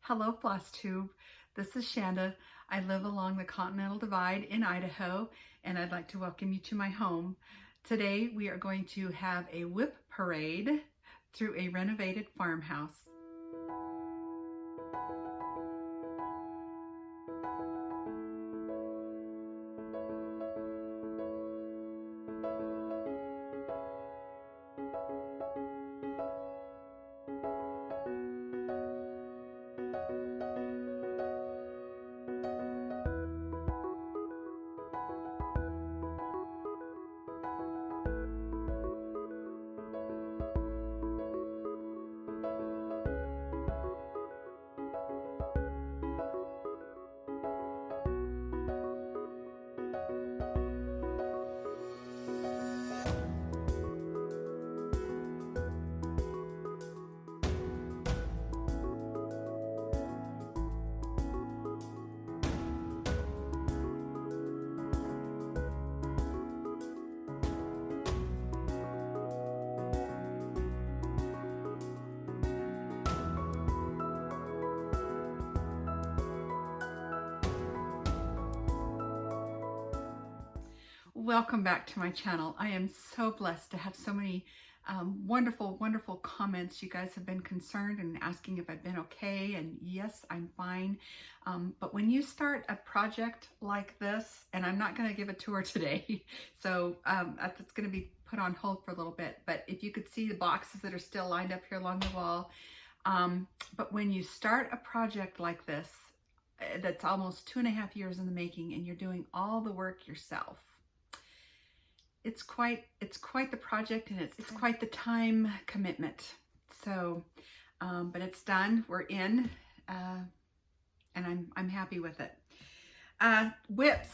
Hello, FlossTube. This is Shanda. I live along the Continental Divide in Idaho, and I'd like to welcome you to my home. Today, we are going to have a WIP parade through a renovated farmhouse. Welcome back to my channel. I am so blessed to have so many wonderful comments. You guys have been concerned and asking if I've been okay, and yes, I'm fine. But when you start a project like this, and I'm not going to give a tour today, so it's going to be put on hold for a little bit, but if you could see the boxes that are still lined up here along the wall, but when you start a project like this, that's almost 2.5 years in the making, and you're doing all the work yourself, it's quite the project, and it's quite the time commitment. So, but it's done. We're in, and I'm happy with it. WIPs,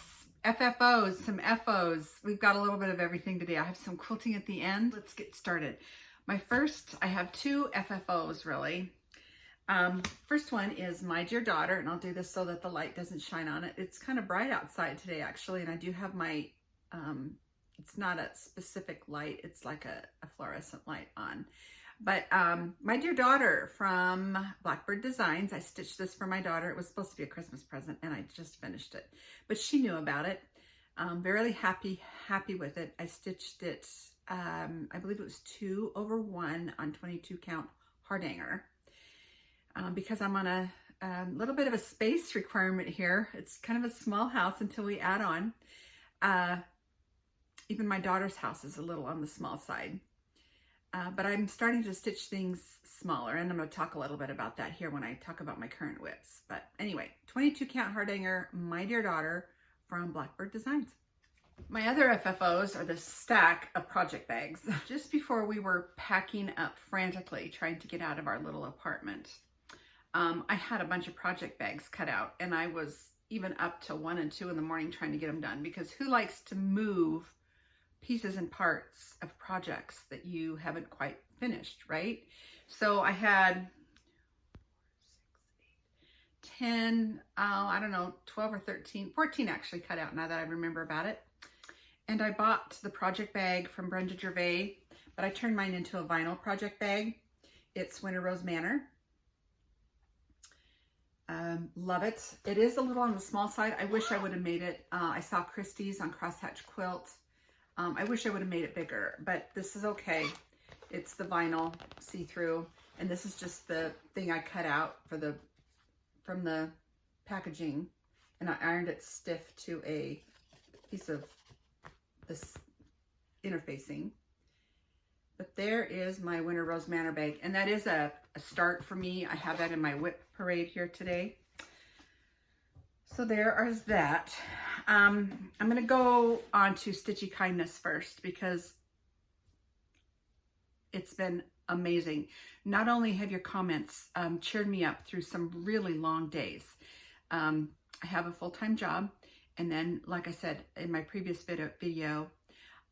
FFOs, some FOs. We've got a little bit of everything today. I have some quilting at the end. Let's get started. I have two FFOs really. First one is My Dear Daughter, and I'll do this so that the light doesn't shine on it. It's kind of bright outside today actually, and I do have my it's not a specific light, it's like a fluorescent light on. But My Dear Daughter from Blackbird Designs. I stitched this for my daughter. It was supposed to be a Christmas present, and I just finished it. But she knew about it. Very happy with it. I stitched it, I believe it was 2/1 on 22 count hardanger. Because I'm on a little bit of a space requirement here. It's kind of a small house until we add on. Even my daughter's house is a little on the small side. But I'm starting to stitch things smaller, and I'm going to talk a little bit about that here when I talk about my current WIPs. But anyway, 22 count hardanger, My Dear Daughter from Blackbird Designs. My other FFOs are this stack of project bags. Just before we were packing up frantically, trying to get out of our little apartment, I had a bunch of project bags cut out, and I was even up till 1 and 2 in the morning trying to get them done, because who likes to move pieces and parts of projects that you haven't quite finished, right? So I had 10, I don't know, 12 or 13, 14 actually cut out now that I remember about it. And I bought the project bag from Brenda Gervais, but I turned mine into a vinyl project bag. It's Winter Rose Manor. Love it. It is a little on the small side. I wish I would have made it. I saw Christie's on Crosshatch Quilt. I wish I would have made it bigger, but this is okay. It's the vinyl see-through, and this is just the thing I cut out from the packaging, and I ironed it stiff to a piece of this interfacing. But there is my Winter Rose Manor bag, and that is a start for me. I have that in my WIP parade here today. So there is that. I'm going to go on to Stitchy Kindness first, because it's been amazing. Not only have your comments cheered me up through some really long days. I have a full-time job, and then, like I said in my previous video,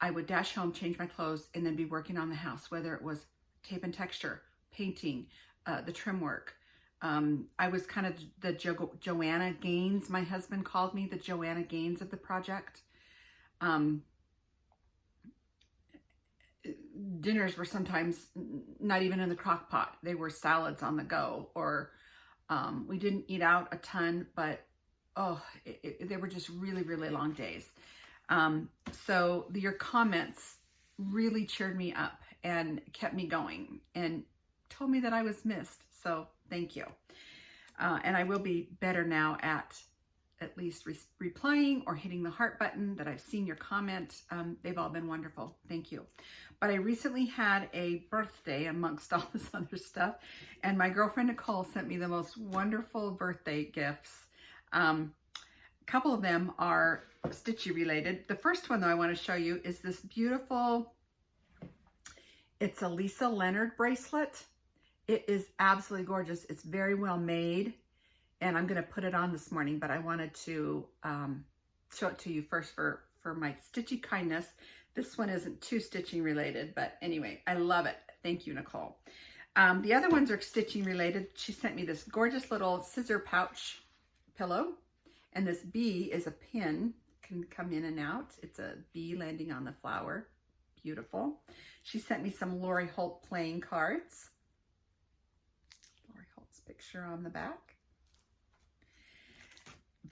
I would dash home, change my clothes, and then be working on the house, whether it was tape and texture, painting, the trim work. I was kind of the Joanna Gaines, my husband called me the Joanna Gaines of the project. Dinners were sometimes not even in the crock pot. They were salads on the go, or We didn't eat out a ton, but oh, they were just really, really long days. So your comments really cheered me up and kept me going and told me that I was missed. So thank you. And I will be better now at least replying or hitting the heart button that I've seen your comment. They've all been wonderful. Thank you. But I recently had a birthday amongst all this other stuff, and my girlfriend Nicole sent me the most wonderful birthday gifts. A couple of them are Stitchy related. The first one, though, I want to show you is this beautiful, it's a Lisa Leonard bracelet. It is absolutely gorgeous. It's very well made, and I'm going to put it on this morning, but I wanted to show it to you first for my Stitchy kindness. This one isn't too stitching related, but anyway, I love it. Thank you, Nicole. The other ones are stitching related. She sent me this gorgeous little scissor pouch pillow, and this bee is a pin, can come in and out. It's a bee landing on the flower. Beautiful. She sent me some Lori Holt playing cards. Lori Holt's picture on the back.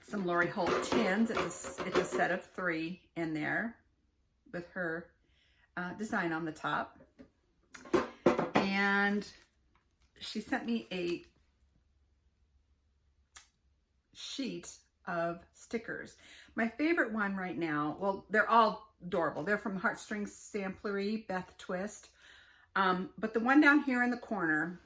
Some Lori Holt tins. It's a set of 3 in there with her design on the top. And she sent me a sheet of stickers. My favorite one right now, well, they're all adorable. They're from Heartstrings Samplery, Beth Twist. But the one down here in the corner,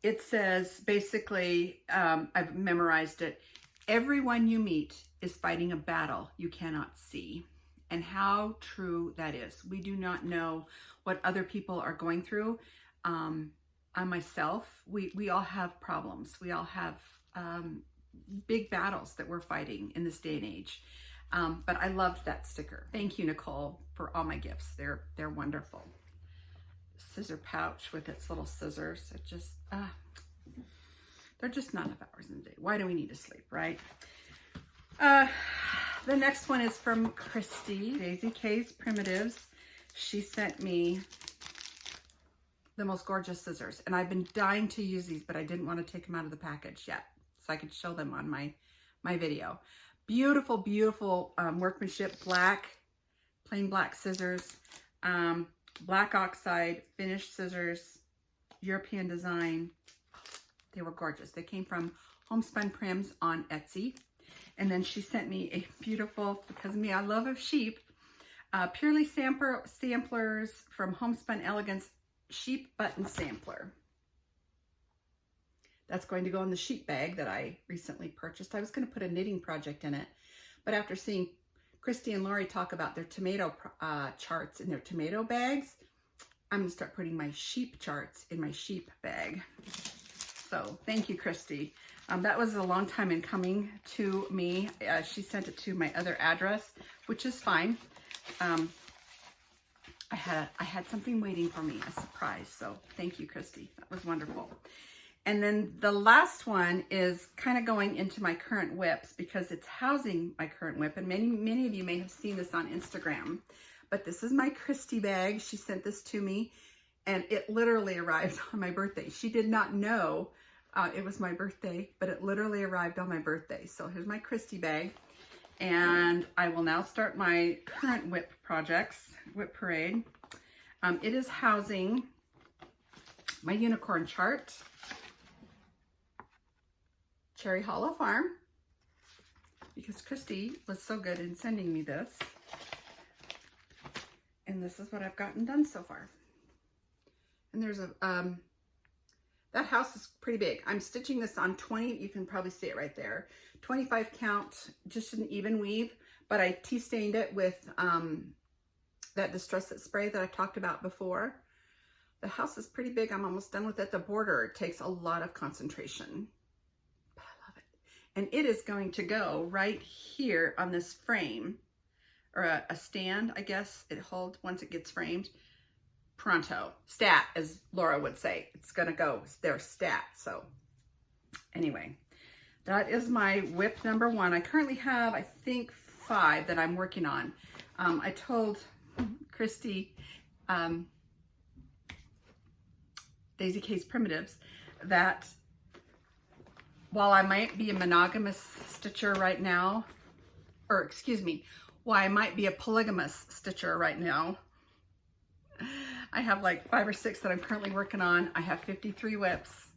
it says basically, I've memorized it, everyone you meet is fighting a battle you cannot see. And how true that is. We do not know what other people are going through. I myself, we all have problems. We all have big battles that we're fighting in this day and age. But I loved that sticker. Thank you, Nicole, for all my gifts. They're wonderful. Scissor pouch with its little scissors. It just, they're just not enough hours in the day. Why do we need to sleep, right? The next one is from Christy, Daisy K's Primitives. She sent me the most gorgeous scissors, and I've been dying to use these, but I didn't want to take them out of the package yet, so I could show them on my video. Beautiful, beautiful workmanship, plain black scissors, black oxide, finished scissors, European design. They were gorgeous. They came from Homespun Prims on Etsy. And then she sent me a beautiful, because of me, I love of sheep, Purely Samplers from Homespun Elegance Sheep Button Sampler. That's going to go in the sheep bag that I recently purchased. I was going to put a knitting project in it, but after seeing Christy and Lori talk about their tomato charts in their tomato bags, I'm going to start putting my sheep charts in my sheep bag. So thank you, Christy. That was a long time in coming to me. She sent it to my other address, which is fine. I had something waiting for me, a surprise. So thank you, Christy. That was wonderful. And then the last one is kind of going into my current WIPs because it's housing my current WIP. And many of you may have seen this on Instagram. But this is my Christy bag. She sent this to me, and it literally arrived on my birthday. She did not know it was my birthday, but it literally arrived on my birthday. So here's my Christy bag. And I will now start my current WIP projects, WIP Parade. It is housing my unicorn chart, Cherry Hollow Farm, because Christy was so good in sending me this. And this is what I've gotten done so far. And there's a, that house is pretty big. I'm stitching this on 20, you can probably see it right there. 25 count, just an even weave, but I tea stained it with that Distress It spray that I talked about before. The house is pretty big. I'm almost done with it. The border takes a lot of concentration, but I love it. And it is going to go right here on this frame, or a stand, I guess it holds once it gets framed. Pronto, stat, as Laura would say. It's gonna go there, stat. So anyway, that is my WIP number 1. I currently have, I think, 5 that I'm working on. I told Christy, Daisy K's Primitives, that while I might be a monogamous stitcher right now, or excuse me, while I might be a polygamous stitcher right now, I have like 5 or 6 that I'm currently working on. I have 53 WIPs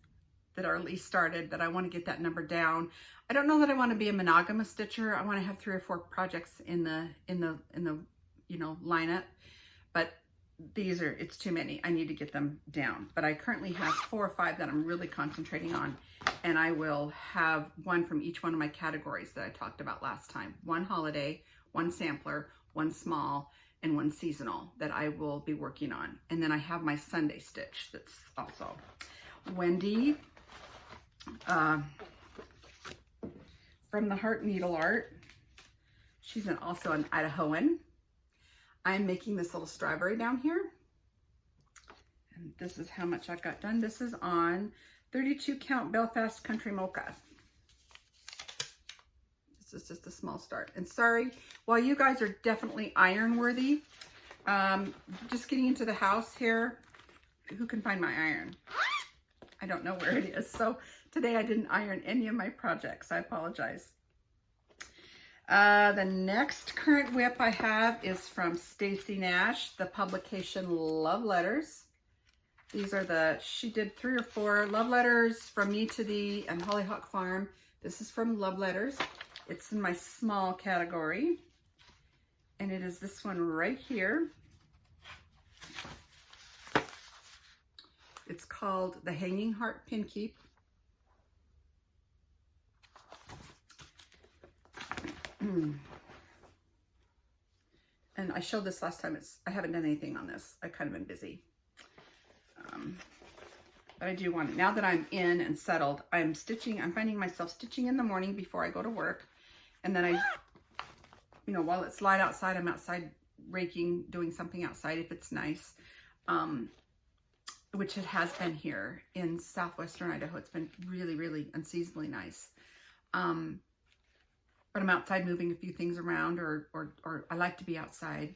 that are at least started that I want to get that number down. I don't know that I want to be a monogamous stitcher. I want to have 3 or 4 projects in the you know, lineup, but it's too many. I need to get them down. But I currently have 4 or 5 that I'm really concentrating on, and I will have one from each one of my categories that I talked about last time. 1 holiday, 1 sampler, 1 small, and 1 seasonal that I will be working on. And then I have my Sunday stitch that's also. Wendy from the Heart Needle Art. She's also an Idahoan. I'm making this little strawberry down here. And this is how much I got done. This is on 32 count Belfast Country Mocha. This is just a small start. And sorry, while you guys are definitely iron worthy, just getting into the house here, who can find my iron? I don't know where it is. So today I didn't iron any of my projects. I apologize. The next current WIP I have is from Stacy Nash, the publication Love Letters. These are she did 3 or 4 love letters from me to thee and Hollyhock Farm. This is from Love Letters. It's in my small category. And it is this one right here. It's called The Hanging Heart Pin Keep. And I showed this last time. I haven't done anything on this. I've kind of been busy. But I do want it. Now that I'm in and settled, I'm finding myself stitching in the morning before I go to work. And then you know, while it's light outside, I'm outside raking, doing something outside if it's nice. Which it has been here in southwestern Idaho. It's been really, really unseasonably nice. But I'm outside moving a few things around, or I like to be outside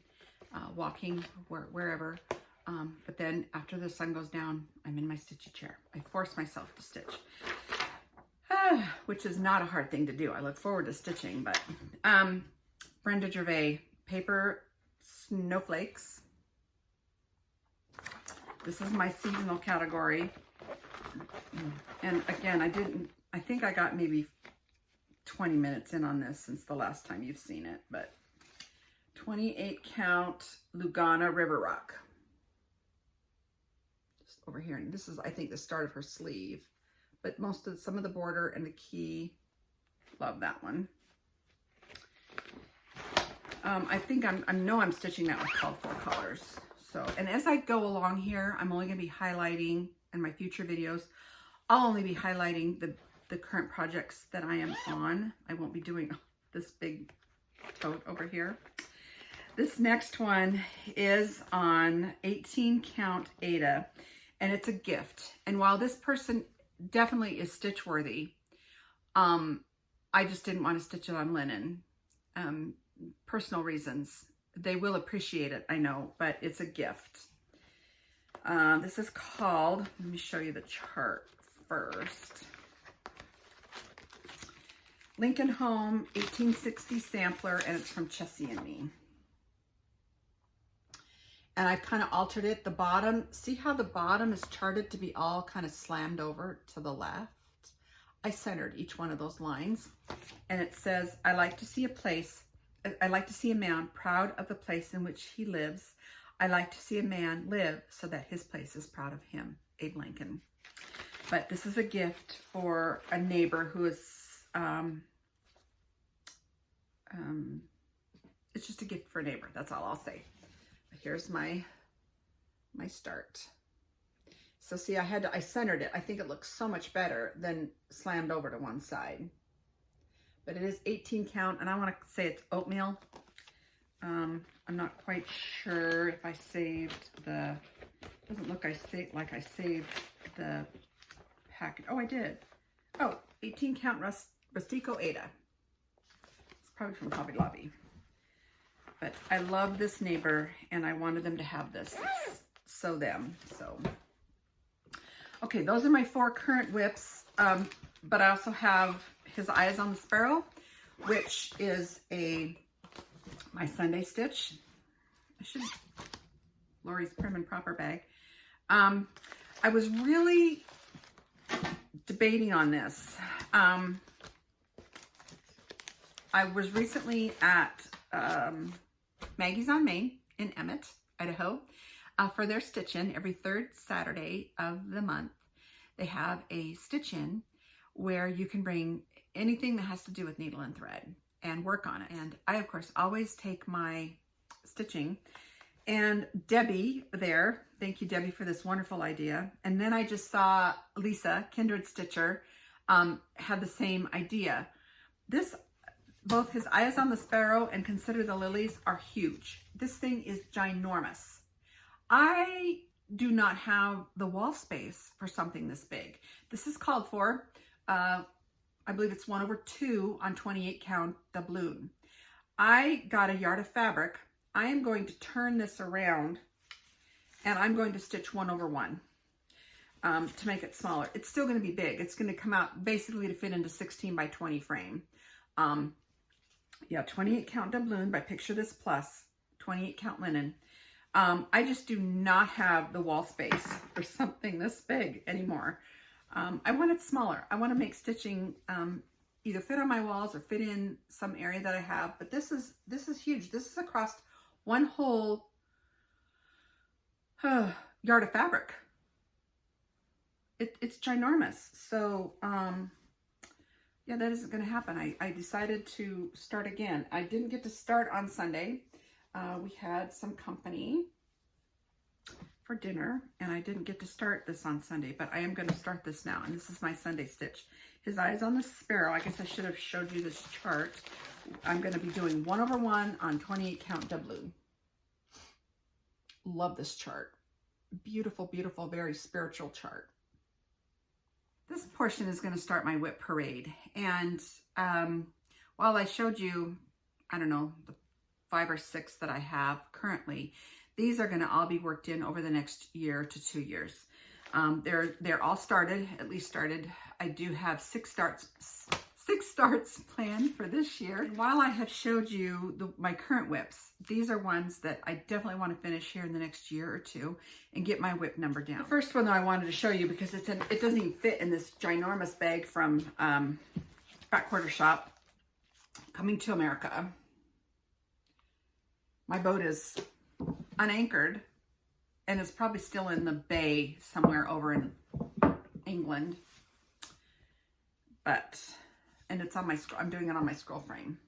walking wherever. But then after the sun goes down, I'm in my stitchy chair. I force myself to stitch, which is not a hard thing to do. I look forward to stitching, but Brenda Gervais, Paper Snowflakes. This is my seasonal category. And again, I think I got maybe 20 minutes in on this since the last time you've seen it, but 28 count Lugana River Rock. Just over here. And this is, I think, the start of her sleeve, but some of the border and the key, love that one. I think I know I'm stitching that with called for colors. So, and as I go along here, I'm only going to be highlighting in my future videos. I'll only be highlighting the current projects that I am on. I won't be doing this big tote over here. This next one is on 18 count Ada, and it's a gift. And while this person definitely is stitch worthy, I just didn't want to stitch it on linen. Personal reasons. They will appreciate it, I know, but it's a gift. This is called, let me show you the chart first. Lincoln Home 1860 sampler, and it's from Chessie and Me. And I've kind of altered it. The bottom, see how the bottom is charted to be all kind of slammed over to the left? I centered each one of those lines. And it says, I like to see a man proud of the place in which he lives. I like to see a man live so that his place is proud of him. Abe Lincoln. But this is a gift for a neighbor who is, it's just a gift for a neighbor. That's all I'll say. Here's my start. So see, I centered it. I think it looks so much better than slammed over to one side. But it is 18 count, and I want to say it's oatmeal. I'm not quite sure if I saved doesn't look like I saved the package. Oh, I did. Oh, 18 count Rustico Ada. It's probably from Hobby Lobby. But I love this neighbor, and I wanted them to have this. It's so them. So Okay, those are my 4 current WIPs, but I also have His Eyes on the Sparrow, which is my Sunday stitch. Lori's Prim and Proper bag. I was really debating on this. I was recently at Maggie's on Main in Emmett, Idaho, for their stitch-in every 3rd Saturday of the month. They have a stitch-in where you can bring anything that has to do with needle and thread and work on it. And I, of course, always take my stitching. And Debbie there, thank you, Debbie, for this wonderful idea. And then I just saw Lisa, Kindred Stitcher, had the same idea. Both His Eyes on the Sparrow and Consider the Lilies are huge. This thing is ginormous. I do not have the wall space for something this big. This is called for, I believe it's 1/2 on 28 count doubloon. I got a yard of fabric. I am going to turn this around and I'm going to stitch 1/1 to make it smaller. It's still going to be big. It's going to come out basically to fit into 16 by 20 frame. Yeah, 28 count doubloon by Picture This Plus, 28 count linen. I just do not have the wall space for something this big anymore. I want it smaller. I want to make stitching either fit on my walls or fit in some area that I have. But this is huge. This is across one whole yard of fabric. It's ginormous. So yeah, that isn't going to happen. I decided to start again. I didn't get to start on Sunday. We had some company for dinner, and I didn't get to start this on Sunday, but I am going to start this now, and this is my Sunday stitch. His Eyes on the Sparrow. I guess I should have showed you this chart. I'm going to be doing 1/1 on 28 count doubloon. Love this chart. Beautiful, beautiful, very spiritual chart. This portion is going to start my WIP parade, and while I showed you, I don't know, the 5 or 6 that I have currently, these are going to all be worked in over the next year to 2 years. They're all started, at least started. I do have 6 starts planned for this year. And while I have showed you my current WIPs, these are ones that I definitely want to finish here in the next year or 2 and get my WIP number down. The first one that I wanted to show you, because it doesn't even fit in this ginormous bag from Back Quarter Shop, Coming to America. My boat is unanchored and it's probably still in the bay somewhere over in England, and it's on my I'm doing it on my scroll frame.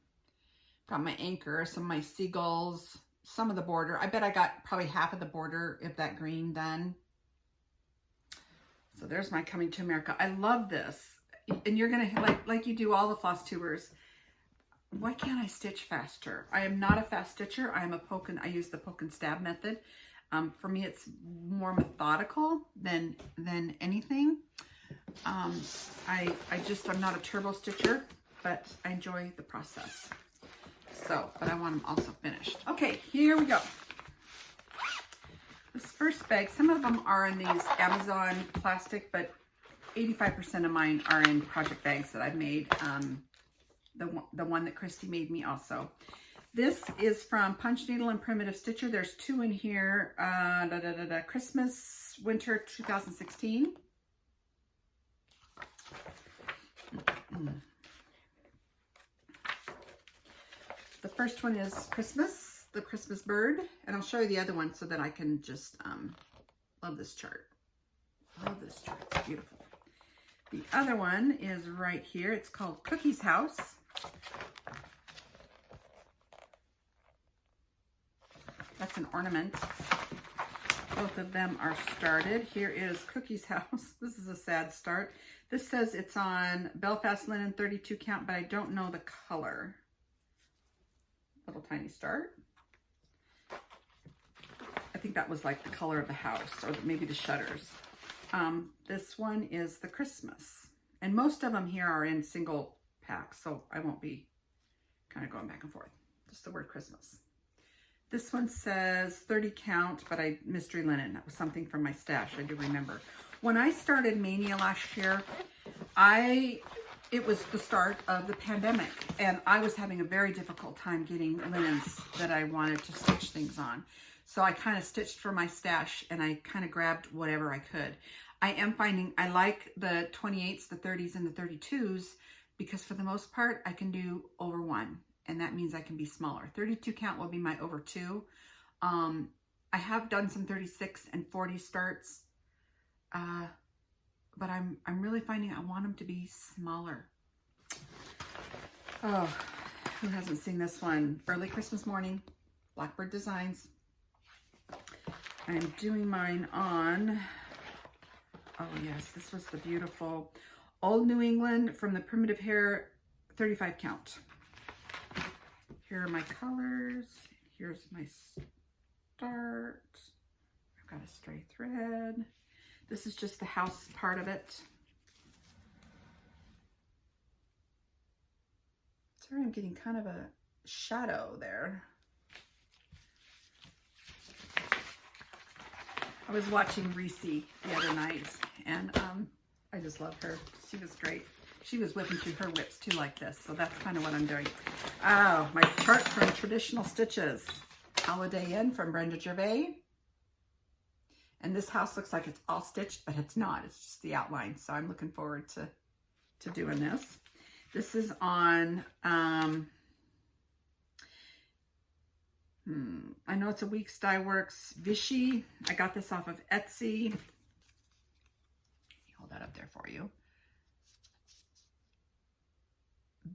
Got my anchor, some of my seagulls, some of the border. I bet I got probably half of the border of that green done. So there's my Coming to America. I love this. And you're gonna, like you do all the floss tubers, why can't I stitch faster? I am not a fast stitcher. I use the poke and stab method. For me, it's more methodical than anything. I'm not a turbo stitcher, but I enjoy the process. So, but I want them also finished. Okay, here we go. This first bag, some of them are in these Amazon plastic, but 85% of mine are in project bags that I've made. The one that Christy made me also. This is from Punch Needle and Primitive Stitcher. There's 2 in here. Christmas, Winter 2016. The first one is Christmas, the Christmas bird. And I'll show you the other one so that I can just love this chart. Love this chart. It's beautiful. The other one is right here. It's called Cookie's House. That's an ornament. Both of them are started. Here is Cookie's House. This is a sad start. This says it's on Belfast linen 32 count, but I don't know the color. Little tiny start. I think that was like the color of the house, or maybe the shutters. This one is the Christmas. And most of them here are in single packs, so I won't be kind of going back and forth. Just the word Christmas. This one says 30 count, but mystery linen. That was something from my stash, I do remember. When I started Mania last year, it was the start of the pandemic, and I was having a very difficult time getting linens that I wanted to stitch things on. So I kind of stitched for my stash, and I kind of grabbed whatever I could. I am finding I like the 28s, the 30s, and the 32s because for the most part, I can do over 1, and that means I can be smaller. 32 count will be my over 2. I have done some 36 and 40 starts, but I'm really finding I want them to be smaller. Oh, who hasn't seen this one? Early Christmas Morning, Blackbird Designs. I'm doing mine on, oh yes, this was the beautiful Old New England from the Primitive Hair 35 count. Here are my colors. Here's my start. I've got a stray thread. This is just the house part of it. Sorry, I'm getting kind of a shadow there. I was watching Reese the other night, and I just love her. She was great. She was whipping through her whips too like this, so that's kind of what I'm doing. Oh, my chart from Traditional Stitches. Holiday Inn from Brenda Gervais. And this house looks like it's all stitched, but it's not. It's just the outline. So I'm looking forward to doing this. This is on, I know it's a Weeks Dye Works Vichy. I got this off of Etsy. Let me hold that up there for you.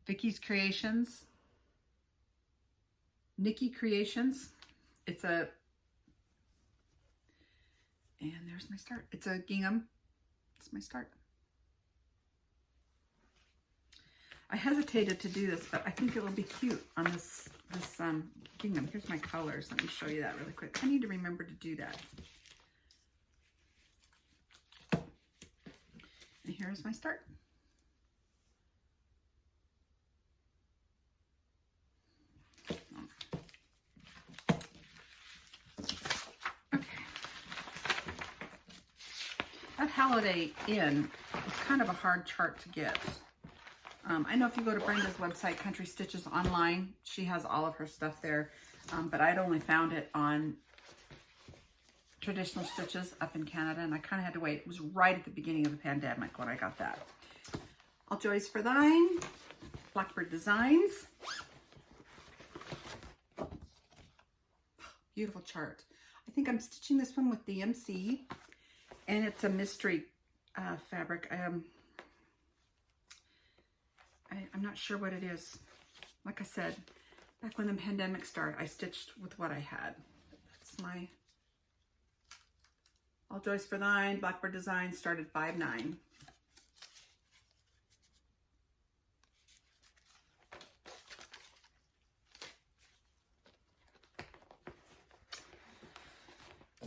Vicky's Creations. Nikki Creations. It's a, and there's my start. It's a gingham. It's my start. I hesitated to do this, but I think it will be cute on this gingham. Here's my colors. Let me show you that really quick. I need to remember to do that. And here's my start. That Holiday Inn is kind of a hard chart to get. I know if you go to Brenda's website, Country Stitches Online, she has all of her stuff there, but I'd only found it on Traditional Stitches up in Canada, and I kind of had to wait. It was right at the beginning of the pandemic when I got that. All Joys for Thine, Blackbird Designs. Beautiful chart. I think I'm stitching this one with DMC. And it's a mystery fabric. I'm not sure what it is. Like I said, back when the pandemic started, I stitched with what I had. That's my All Joys for Thine, Blackbird Design, started 5/9.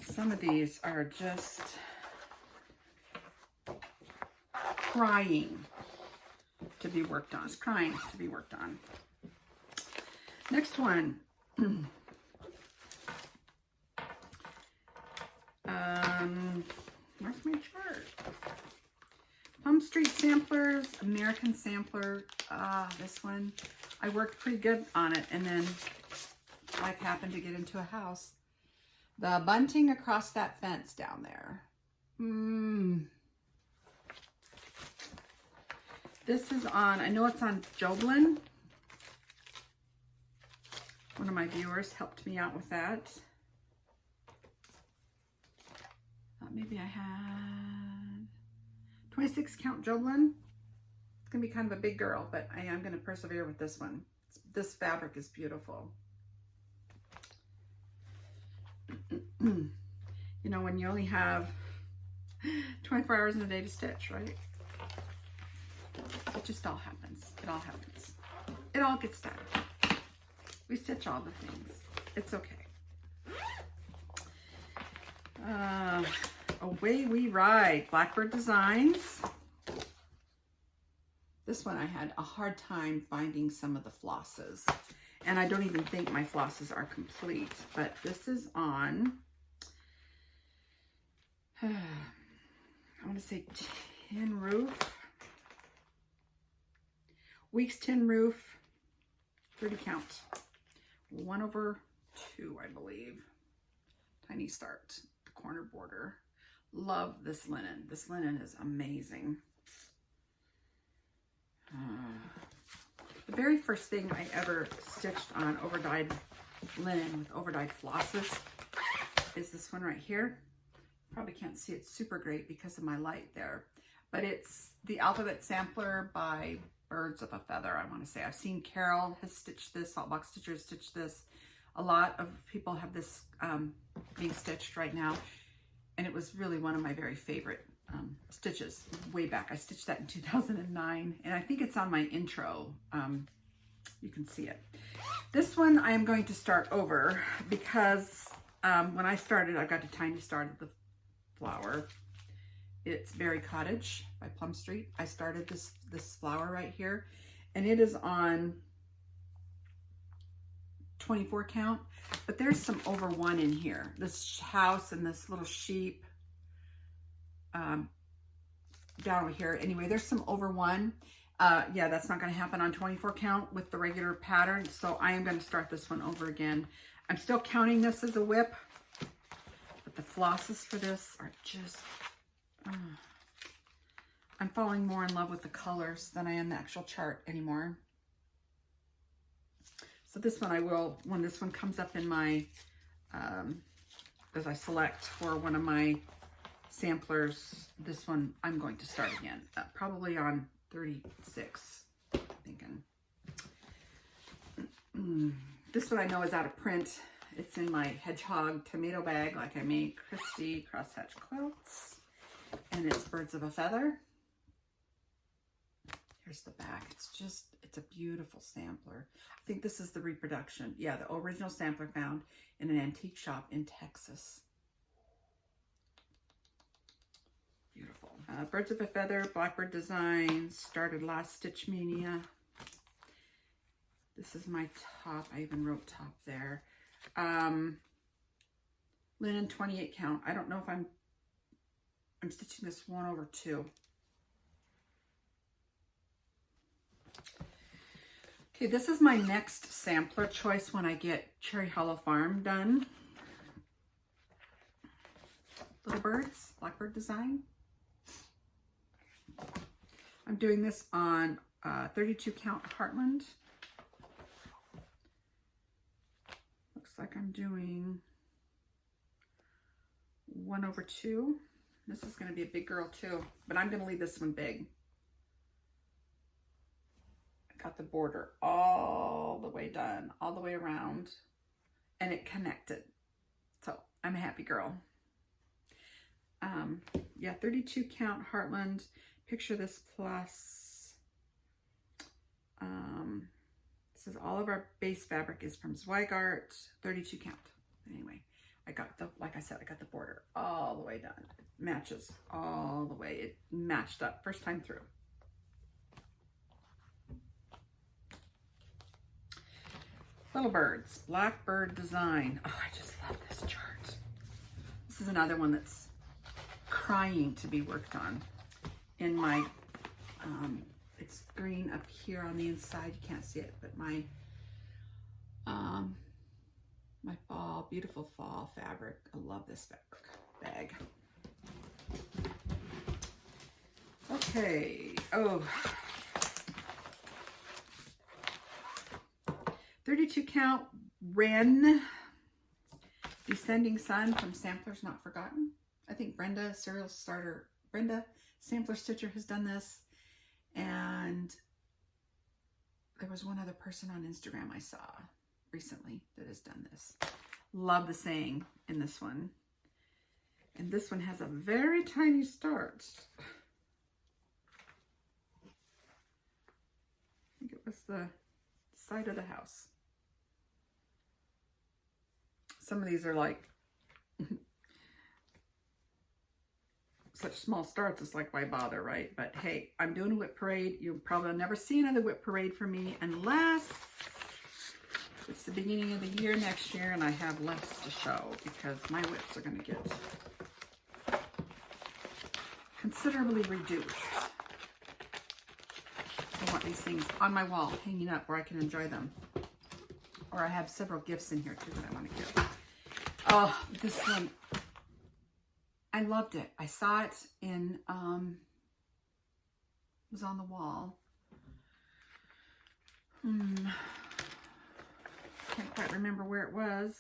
Some of these are just crying to be worked on. It's crying to be worked on. Next one. Where's my chart? Plum Street Samplers, American Sampler. This one. I worked pretty good on it, and then life happened to get into a house. The bunting across that fence down there. This is on, I know it's on Joblin. One of my viewers helped me out with that. Maybe I had 26 count Joblin. It's going to be kind of a big girl, but I am going to persevere with this one. This fabric is beautiful. You know, when you only have 24 hours in a day to stitch, right? It just all happens. It all happens. It all gets done. We stitch all the things. It's okay. Away We Ride, Blackbird Designs. This one I had a hard time finding some of the flosses. And I don't even think my flosses are complete. But this is on want to say tin roof. Weeks tin roof, 30 count. 1/2, I believe. Tiny start, the corner border. Love this linen. This linen is amazing. The very first thing I ever stitched on overdyed linen with overdyed flosses is this one right here. Probably can't see it super great because of my light there, but it's the Alphabet Sampler by Birds of a Feather, I want to say. I've seen Carol has stitched this, Saltbox Stitcher has stitched this. A lot of people have this being stitched right now, and it was really one of my very favorite stitches way back. I stitched that in 2009, and I think it's on my intro. You can see it. This one I am going to start over because when I started, I got a tiny start of the flower. It's Berry Cottage by Plum Street. I started this flower right here, and it is on 24 count, but there's some over 1 in here. This house and this little sheep down over here. Anyway, there's some over 1. Yeah, that's not going to happen on 24 count with the regular pattern, so I am going to start this one over again. I'm still counting this as a WIP, but the flosses for this are just... I'm falling more in love with the colors than I am the actual chart anymore. So this one I will, when this one comes up in my, as I select for one of my samplers, this one I'm going to start again, probably on 36, I'm thinking. This one I know is out of print. It's in my hedgehog tomato bag like I made Christy Crosshatch Quilts. And it's Birds of a Feather. Here's the back. It's a beautiful sampler. I think this is the reproduction. Yeah, the original sampler found in an antique shop in Texas. Beautiful. Birds of a Feather, Blackbird Designs, started last Stitch Mania. This is my top. I even wrote top there. Linen 28 count. I don't know if I'm stitching this 1/2. Okay, this is my next sampler choice when I get Cherry Hollow Farm done. Little Birds, Blackbird Design. I'm doing this on 32 count Heartland. Looks like I'm doing 1/2. This is going to be a big girl too, but I'm going to leave this one big. I got the border all the way done, all the way around, and it connected. So I'm a happy girl. Yeah, 32 count Heartland. Picture this plus. This is all of our base fabric is from Zweigart, 32 count. Anyway, I got the, like I said, I got the border all the way done. It matches all the way. It matched up first time through. Little Birds, Blackbird Design. Oh, I just love this chart. This is another one that's crying to be worked on. In my, it's green up here on the inside. You can't see it, but my, my fall, beautiful fall fabric. I love this fabric bag. Okay. Oh. 32 count Wren Descending Sun from Samplers Not Forgotten. I think Brenda, Serial Starter, Brenda Sampler Stitcher has done this. And there was one other person on Instagram I saw recently that has done this. Love the saying in this one. And this one has a very tiny start. I think it was the side of the house. Some of these are like such small starts. It's like, why bother, right? But hey, I'm doing a WIP parade. You'll probably never see another WIP parade from me unless it's the beginning of the year next year and I have less to show because my WIPs are going to get considerably reduced. I want these things on my wall, hanging up where I can enjoy them. Or I have several gifts in here too that I want to give. Oh, this one, I loved it. I saw it in, it was on the wall. Can't quite remember where it was.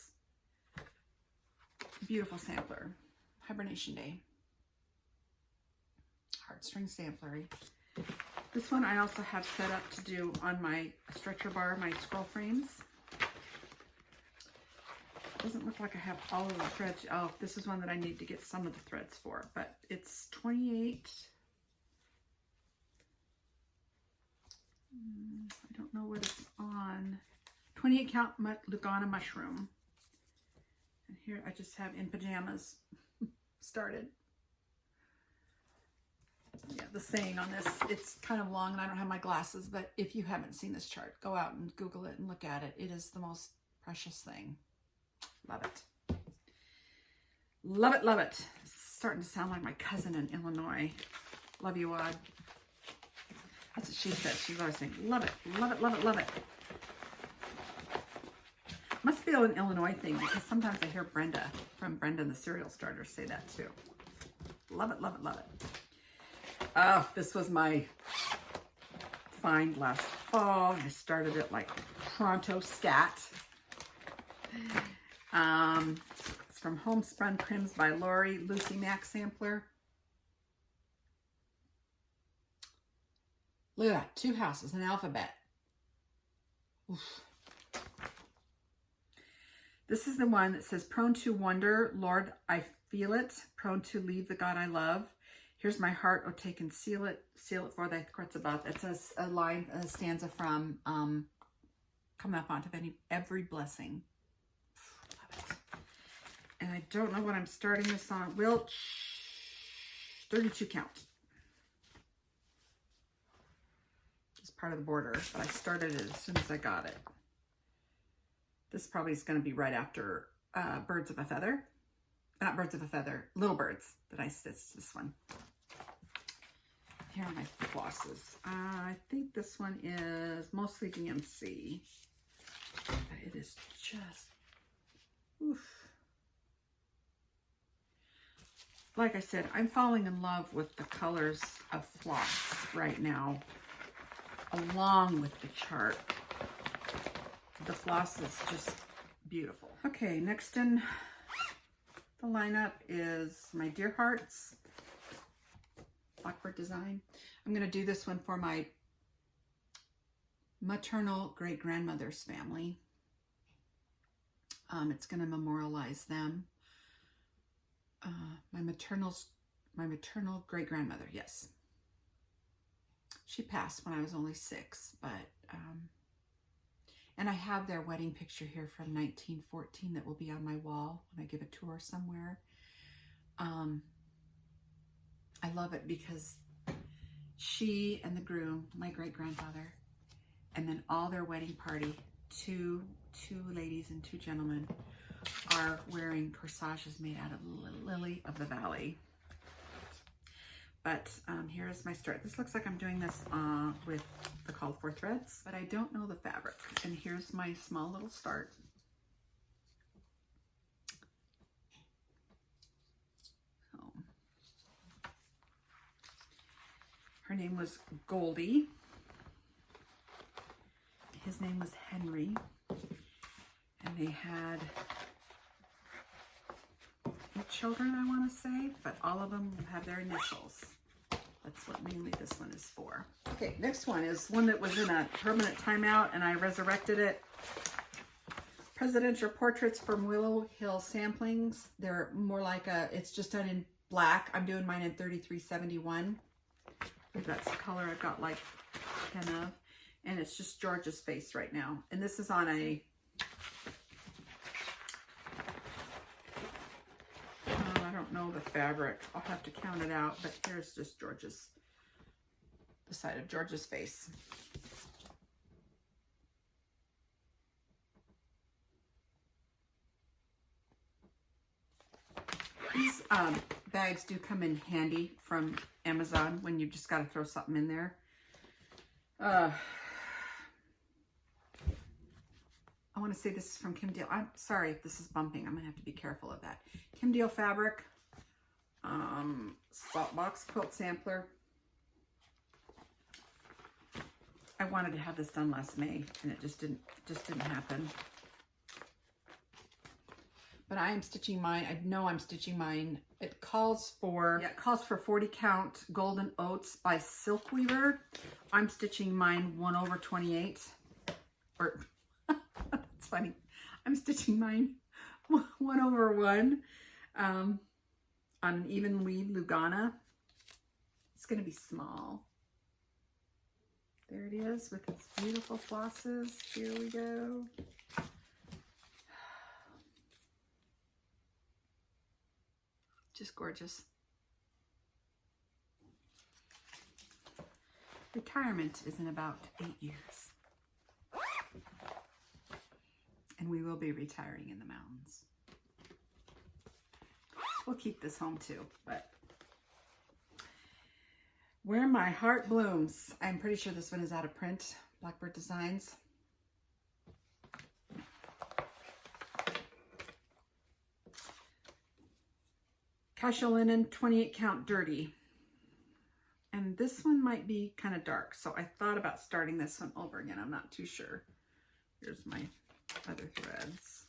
Beautiful sampler. Hibernation Day. Heartstring samplery. This one I also have set up to do on my stretcher bar, my scroll frames. Doesn't look like I have all of the threads. Oh, this is one that I need to get some of the threads for, but it's 28. I don't know what it's on. 28 count Lugana mushroom. And here I just have in pajamas started. Yeah, the saying on this, it's kind of long and I don't have my glasses, but if you haven't seen this chart, go out and Google it and look at it. It is the most precious thing. Love it. Love it, love it. It's starting to sound like my cousin in Illinois. Love you, Wad. That's what she says. She's always saying, love it, love it, love it, love it. Must be an Illinois thing because sometimes I hear Brenda from Brenda and the Cereal Starters say that too. Love it, love it, love it. Oh, this was my find last fall. I started it like pronto scat. It's from Homespun Prims by Lori, Lucy Mac sampler. Look at that, 2 houses, an alphabet. Oof. This is the one that says, prone to wonder, Lord, I feel it. Prone to leave the God I love. Here's my heart, oh take and seal it for thy courts above. It says a line, a stanza from Come Up Onto Every Blessing. Love it. And I don't know what I'm starting this on. Wilch, 32 count. It's part of the border, but I started it as soon as I got it. This probably is going to be right after Birds of a Feather. Not Birds of a Feather, Little Birds that I stitched this one. Here are my flosses. I think this one is mostly DMC. But it is just, oof. Like I said, I'm falling in love with the colors of floss right now, along with the chart. The floss is just beautiful. Okay, next in the lineup is my Dear Hearts Blackbird design. I'm going to do this one for my maternal great-grandmother's family. It's going to memorialize them. My maternal great-grandmother, yes. She passed when I was only 6, but and I have their wedding picture here from 1914 that will be on my wall when I give a tour somewhere. I love it because she and the groom, my great-grandfather, and then all their wedding party, two ladies and 2 gentlemen, are wearing corsages made out of lily of the valley. But here's my start. This looks like I'm doing this with the called for threads, but I don't know the fabric. And here's my small little start. So, her name was Goldie. His name was Henry. And they had 8 children, I want to say, but all of them have their initials. That's what mainly this one is for. Okay, next one is one that was in a permanent timeout and I resurrected it. Presidential Portraits from Willow Hill Samplings. They're more like it's just done in black. I'm doing mine in 3371. That's the color I've got like 10 of. And it's just George's face right now. And this is on a I don't know the fabric. I'll have to count it out, but here's just George's, the side of George's face. These bags do come in handy from Amazon when you've just got to throw something in there. I want to say this is from Kim Deal. I'm sorry if this is bumping. I'm going to have to be careful of that. Kim Deal fabric. Spot box quilt sampler. I wanted to have this done last May, and it just didn't happen. But I am stitching mine. I know I'm stitching mine. It calls for 40 count Golden Oats by Silk Weaver. I'm stitching mine 1/28. Or that's funny. I'm stitching mine 1/1 on an even weave Lugana. It's going to be small. There it is with its beautiful flosses. Here we go. Just gorgeous. Retirement is in about 8 years. And we will be retiring in the mountains. We'll keep this home too, but Where My Heart Blooms. I'm pretty sure this one is out of print. Blackbird Designs. Casual linen, 28 count dirty. And this one might be kind of dark, so I thought about starting this one over again. I'm not too sure. Here's my other threads.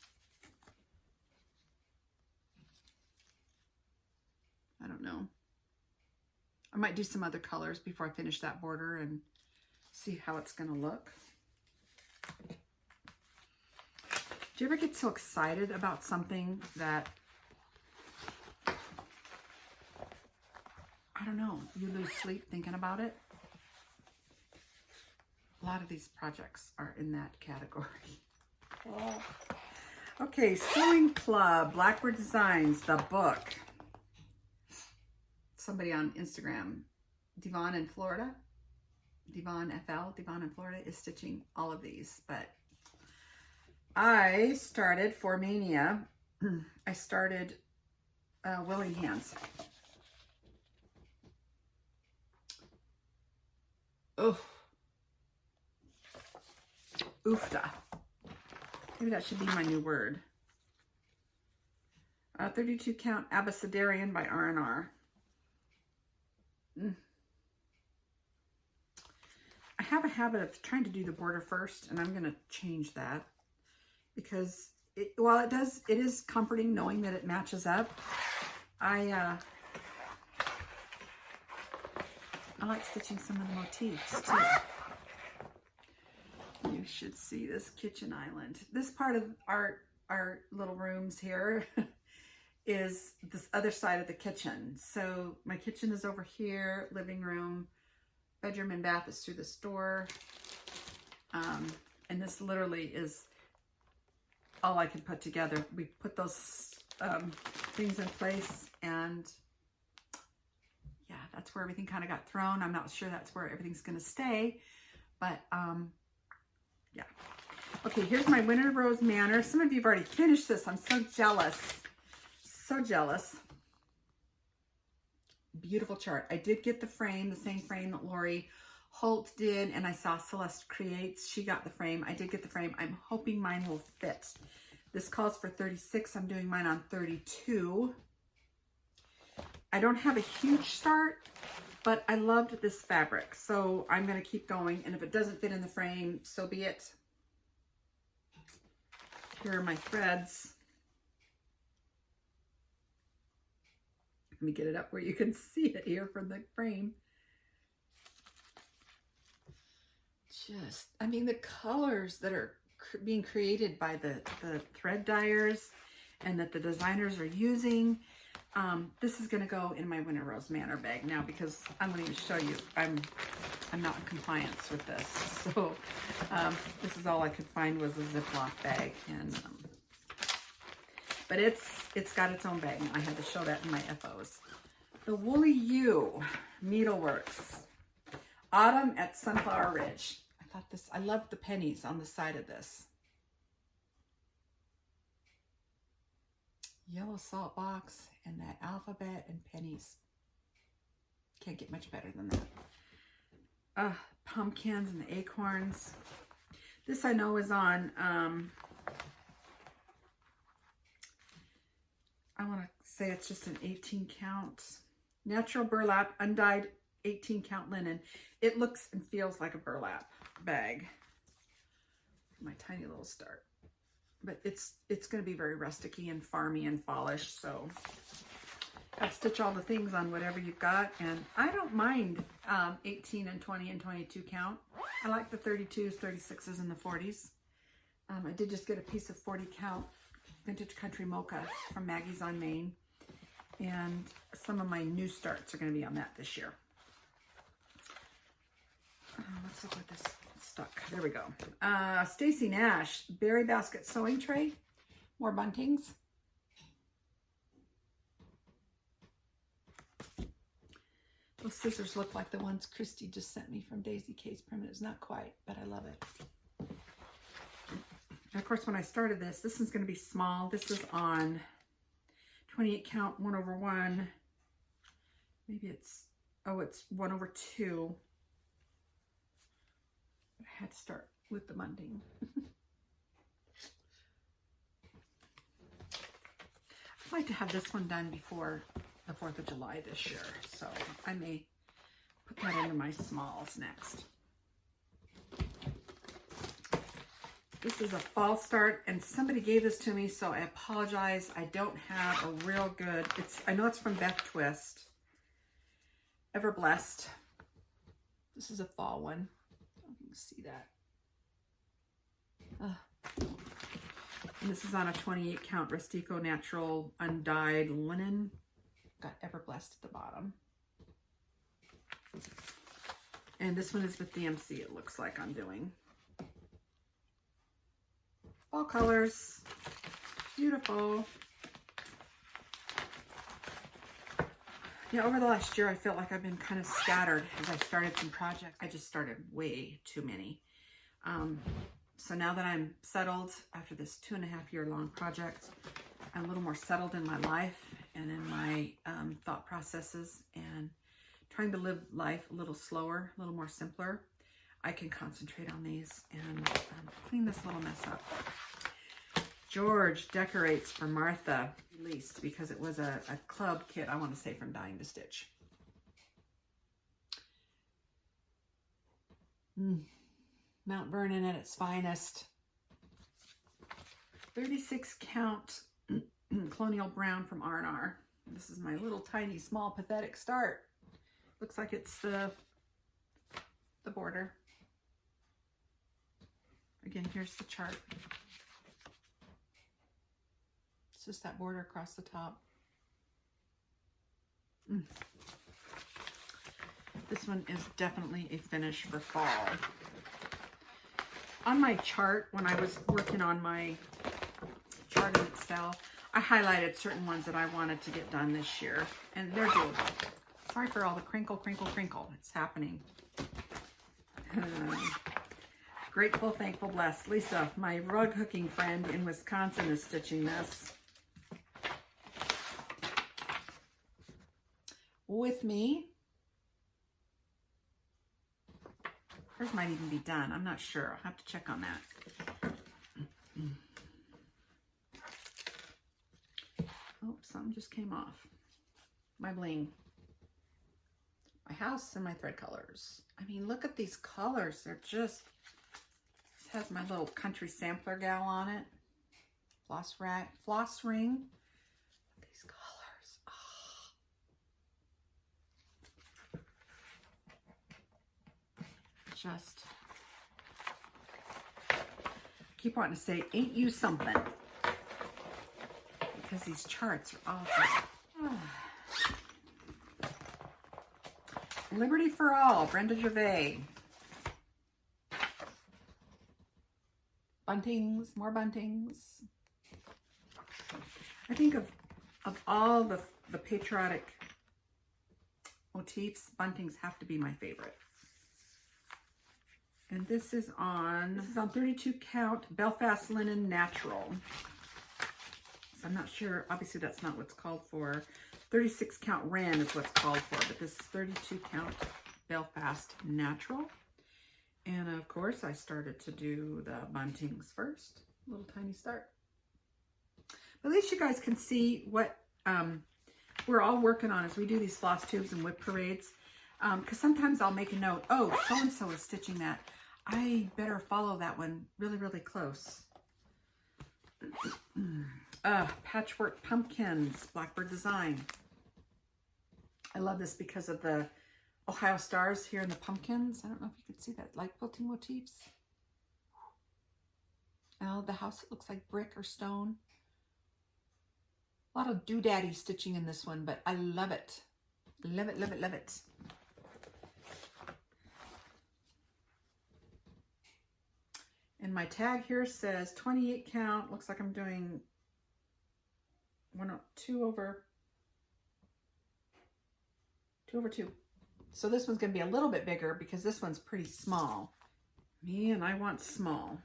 I don't know. I might do some other colors before I finish that border and see how it's going to look. Do you ever get so excited about something that, I don't know, you lose sleep thinking about it? A lot of these projects are in that category. Oh. Okay, Sewing Club, Blackbird Designs, the book. Somebody on Instagram, Devon in Florida, Devon FL, Devon in Florida is stitching all of these, but I started for Mania. I started Willing Hands. Oh, oofta. Maybe that should be my new word. 32 count Abecedarian by R&R. I have a habit of trying to do the border first, and I'm going to change that because while it is comforting knowing that it matches up. I like stitching some of the motifs too. You should see this kitchen island. This part of our little rooms here is this other side of the kitchen. So my kitchen is over here, living room, bedroom and bath is through this door. And this literally is all I can put together. We put those things in place, and yeah, that's where everything kind of got thrown. I'm not sure that's where everything's gonna stay, but yeah. Okay, here's my Winter Rose Manor. Some of you have already finished this. I'm so jealous. So jealous. Beautiful chart. I did get the frame, the same frame that Lori Holt did, and I saw Celeste Creates. She got the frame. I did get the frame. I'm hoping mine will fit. This calls for 36. I'm doing mine on 32. I don't have a huge start, but I loved this fabric, so I'm going to keep going, and if it doesn't fit in the frame, so be it. Here are my threads. Let me get it up where you can see it here from the frame. Just, I mean, the colors that are being created by the thread dyers and that the designers are using. This is going to go in my Winter Rose Manor bag now because I'm going to show you I'm not in compliance with this. So this is all I could find was a Ziploc bag, and but it's got its own bag. I had to show that in my FOs. The Woolly U Needleworks Autumn at Sunflower Ridge. I love the pennies on the side of this. yellow salt box and that alphabet and pennies. Can't get much better than that. Pumpkins and the acorns. This I know is on, I want to say it's just an 18 count. Natural burlap, undyed 18 count linen. It looks and feels like a burlap bag. My tiny little start. But it's going to be very rusticy and farmy and fallish, so I'll stitch all the things on whatever you've got. And I don't mind 18 and 20 and 22 count. I like the 32s, 36s, and the 40s. I did just get a piece of 40 count Vintage Country Mocha from Maggie's on Main. And some of my new starts are going to be on that this year. Let's look at this stuck. There we go. Stacy Nash, Berry Basket Sewing Tray. More buntings. Those scissors look like the ones Christy just sent me from Daisy K's Primitives. Not quite, but I love it. And of course, when I started this is going to be small. This is on 28 count 1/1. Maybe it's 1/2. I had to start with the bunting. I'd like to have this one done before the 4th of July this year, so I may put that into my smalls next. This is a fall start, and somebody gave this to me, so I apologize. I don't have a real good, I know it's from Beth Twist. Ever Blessed. This is a fall one. You can see that. And this is on a 28 count Rustico Natural Undyed Linen. Got Ever Blessed at the bottom. And this one is with DMC, it looks like I'm doing. Fall colors. Beautiful. Yeah, over the last year, I felt like I've been kind of scattered as I started some projects. I just started way too many. So now that I'm settled after this 2.5-year long project, I'm a little more settled in my life and in my thought processes, and trying to live life a little slower, a little more simpler. I can concentrate on these and clean this little mess up. George decorates for Martha, released because it was a club kit, I want to say, from Dying to Stitch. Mount Vernon at its finest. 36 count Colonial Brown from R&R. This is my little tiny small pathetic start. Looks like it's the border. Again, here's the chart. It's just that border across the top. This one is definitely a finish for fall. On my chart, when I was working on my chart in Excel, I highlighted certain ones that I wanted to get done this year, and they're doable. Sorry for all the crinkle, crinkle, crinkle. It's happening. Grateful, thankful, blessed. Lisa, my rug hooking friend in Wisconsin, is stitching this with me. Hers might even be done. I'm not sure. I'll have to check on that. Oh, something just came off. My bling. My house and my thread colors. I mean, look at these colors. They're just... This has my little country sampler gal on it. Floss ring. These colors. Oh. Just keep wanting to say, ain't you something? Because these charts are all just... Liberty for All, Brenda Gervais. Buntings, more buntings. I think of all the patriotic motifs, buntings have to be my favorite. And this is on 32 count Belfast Linen Natural. I'm not sure. Obviously, that's not what's called for. 36 count Ren is what's called for, but this is 32 count Belfast Natural. And of course, I started to do the buntings first. Little tiny start. But at least you guys can see what we're all working on as we do these floss tubes and WIP parades. Because sometimes I'll make a note, oh, so-and-so is stitching that. I better follow that one really, really close. Patchwork Pumpkins, Blackbird Design. I love this because of the Ohio stars here in the pumpkins. I don't know if you can see that, like quilting motifs. Oh, the house, it looks like brick or stone. A lot of doodaddy stitching in this one, but I love it. Love it, love it, love it. And my tag here says 28 count. Looks like I'm doing 2 over 2. So this one's going to be a little bit bigger because this one's pretty small. Man, I want small.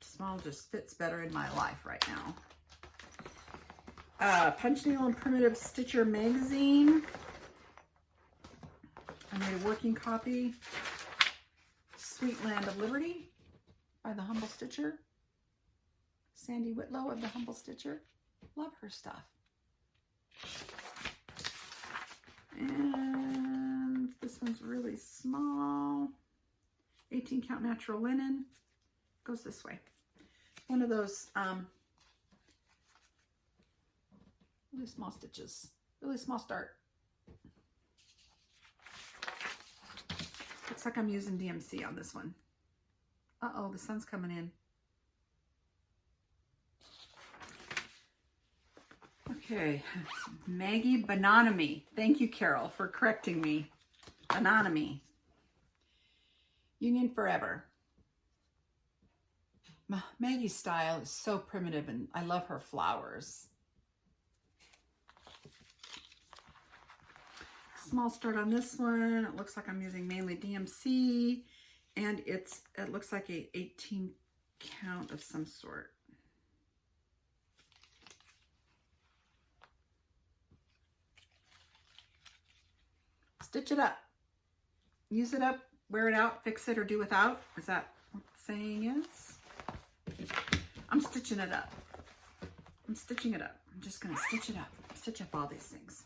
Small just fits better in my life right now. Punch Needle and Primitive Stitcher magazine. I made a working copy. Sweet Land of Liberty by the Humble Stitcher. Sandy Whitlow of the Humble Stitcher. Love her stuff. And this one's really small. 18 count natural linen. Goes this way. One of those really small stitches. Really small start. Looks like I'm using DMC on this one. Uh-oh, the sun's coming in. Okay, Maggie Bononomy. Thank you, Carol, for correcting me. Bononomy. Union Forever. Maggie's style is so primitive, and I love her flowers. Small start on this one. It looks like I'm using mainly DMC, and it looks like a 18 count of some sort. Stitch it up. Use it up, wear it out, fix it, or do without. Is that what the saying is? I'm stitching it up. I'm stitching it up. I'm just going to stitch it up. Stitch up all these things.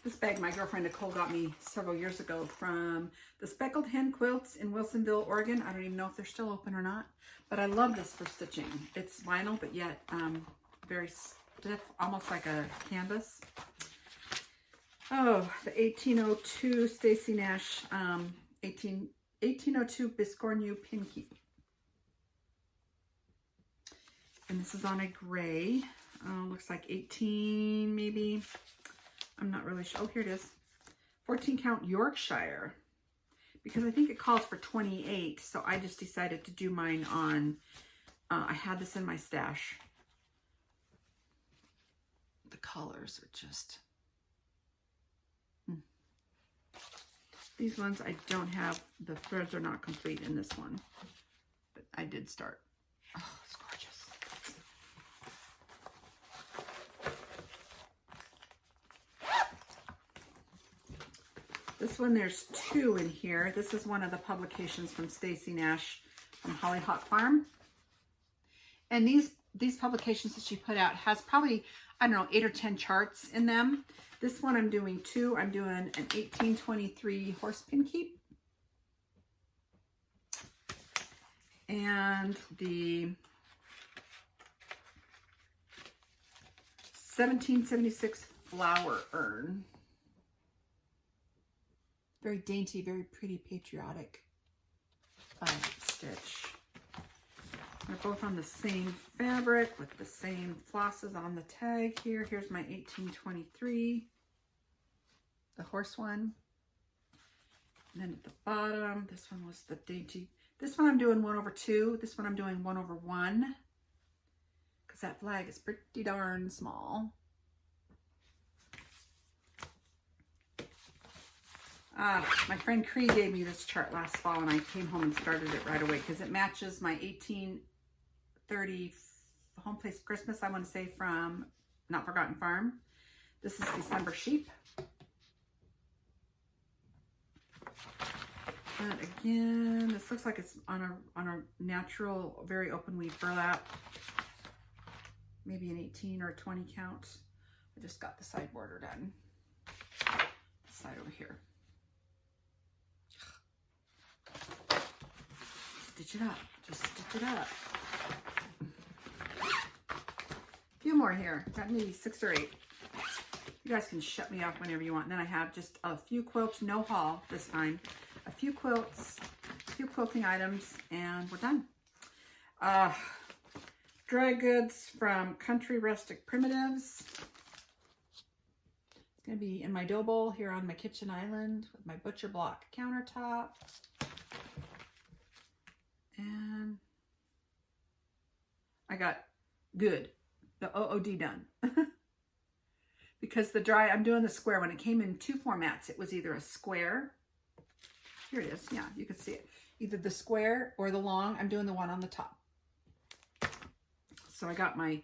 This bag my girlfriend Nicole got me several years ago from the Speckled Hen Quilts in Wilsonville, Oregon. I don't even know if they're still open or not, but I love this for stitching. It's vinyl, but yet very stiff, almost like a canvas. Oh, the 1802 Stacy Nash 1802 Biscornu pin keep. And this is on a gray. Looks like 18 maybe. I'm not really sure. Oh, here it is. 14 count Yorkshire. Because I think it calls for 28. So I just decided to do mine on, I had this in my stash. The colors are just... These ones I don't have, the threads are not complete in this one, but I did start. Oh, it's gorgeous. This one, there's 2 in here. This is one of the publications from Stacy Nash from Hollyhock Farm. And these publications that she put out has probably, I don't know, 8 or 10 charts in them. This one I'm doing 2. I'm doing an 1823 horse pin keep. And the 1776 flower urn. Very dainty, very pretty, patriotic stitch. They're both on the same fabric with the same flosses on the tag here. Here's my 1823, the horse one. And then at the bottom, this one was the dainty. This one I'm doing 1/2. This one I'm doing 1/1 because that flag is pretty darn small. My friend Cree gave me this chart last fall, and I came home and started it right away because it matches my 1834 Home Place Christmas, I want to say, from Not Forgotten Farm. This is December Sheep. And again, this looks like it's on a natural, very open weave burlap. Maybe an 18 or 20 count. I just got the side border done. This side over here. Stitch it up. Just stitch it up. A few more here. Got maybe 6 or 8. You guys can shut me off whenever you want. And then I have just a few quilts, no haul this time. A few quilts, a few quilting items, and we're done. Dry goods from Country Rustic Primitives. It's going to be in my dough bowl here on my kitchen island with my butcher block countertop. And I got good, the OOD done. Because the dry, I'm doing the square. When it came in 2 formats, it was either a square. Here it is. Yeah, you can see it. Either the square or the long. I'm doing the one on the top. So I got my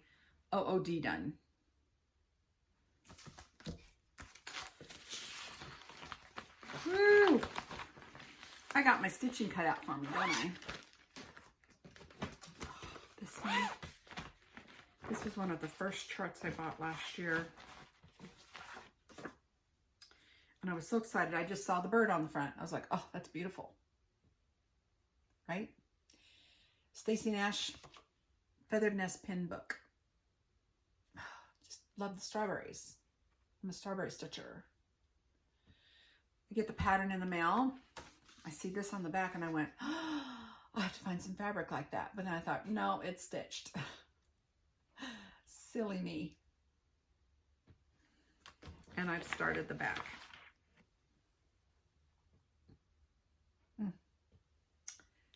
OOD done. Woo! I got my stitching cut out for me, don't I? This one. This was one of the first charts I bought last year. And I was so excited. I just saw the bird on the front. I was like, oh, that's beautiful. Right? Stacy Nash Feathered Nest Pin Book. Just love the strawberries. I'm a strawberry stitcher. I get the pattern in the mail. I see this on the back and I went, oh, I'll have to find some fabric like that. But then I thought, no, it's stitched. Silly me. And I've started the back.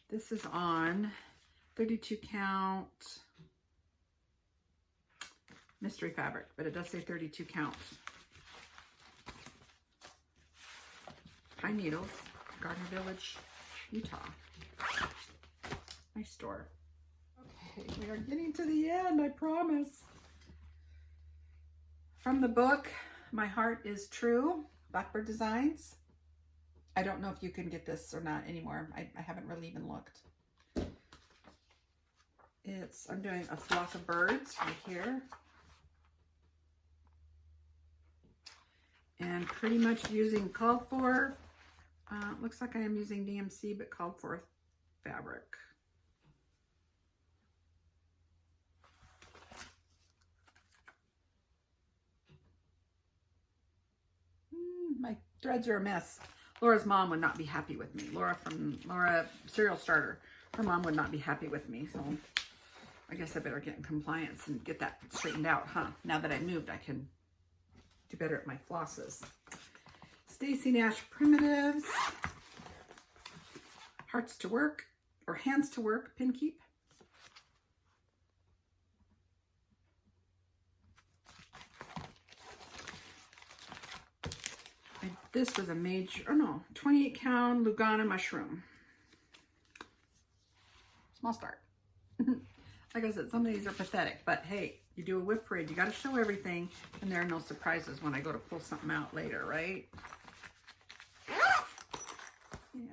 This is on 32 count mystery fabric, but it does say 32 counts. Pine Needles, Gardner Village, Utah. Nice store. Okay, we are getting to the end, I promise. From the book, My Heart is True, Blackbird Designs. I don't know if you can get this or not anymore. I haven't really even looked. I'm doing a flock of birds right here. And pretty much using called for, looks like I am using DMC, but called for fabric. My threads are a mess. Laura's mom would not be happy with me. Laura Serial Starter. Her mom would not be happy with me. So I guess I better get in compliance and get that straightened out, huh? Now that I moved, I can do better at my flosses. Stacy Nash Primitives. Hearts to Work, or Hands to Work, Pin Keep. This was a major, 28 count Lugana mushroom. Small start. Like I said, some of these are pathetic, but hey, you do a WIP parade, you got to show everything, and there are no surprises when I go to pull something out later, right? Yeah.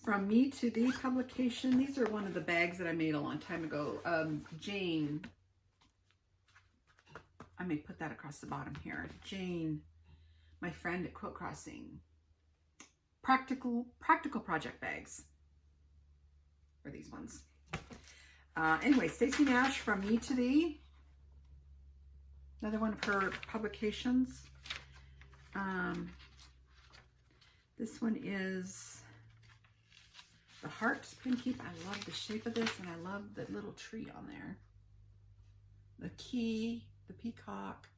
From Me to Thee publication, these are one of the bags that I made a long time ago. Jane, I may put that across the bottom here. Jane, my friend at Quilt Crossing. Practical project bags for these ones. Anyway, Stacy Nash, From Me to Thee. Another one of her publications. This one is the Hearts Pin Keep. I love the shape of this, and I love the little tree on there. The key, the peacock,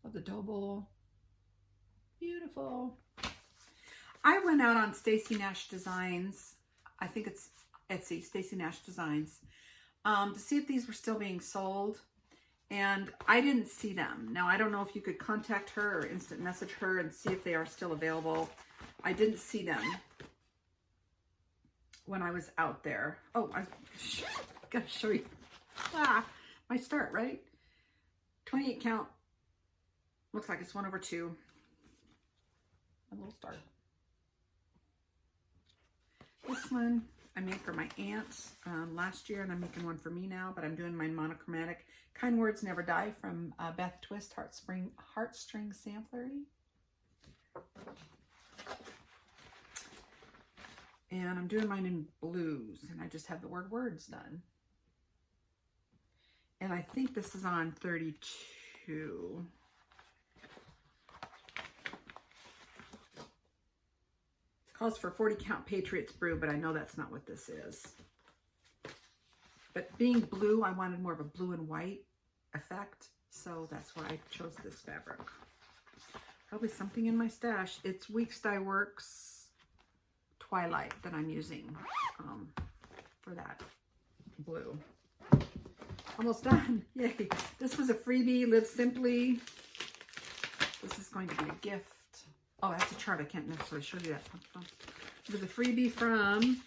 love the double. Beautiful. I went out on Stacy Nash Designs. I think it's Etsy, Stacy Nash Designs, to see if these were still being sold. And I didn't see them. Now, I don't know if you could contact her or instant message her and see if they are still available. I didn't see them. when I was out there. Oh, I gotta show you my start, right? 28 count. Looks like it's 1/2. A little start. This one I made for my aunt last year, and I'm making one for me now, but I'm doing mine monochromatic. Kind Words Never Die from Beth Twist Heartstring Samplery. And I'm doing mine in blues, and I just have the word words done. And I think this is on 32. It calls for 40 count Patriots Brew, but I know that's not what this is. But being blue, I wanted more of a blue and white effect, so that's why I chose this fabric. Probably something in my stash. It's Weeks Dye Works Twilight that I'm using for that blue. Almost done. Yay. This was a freebie. Live Simply. This is going to be a gift. Oh, that's a chart. I can't necessarily show you that. It was a freebie from...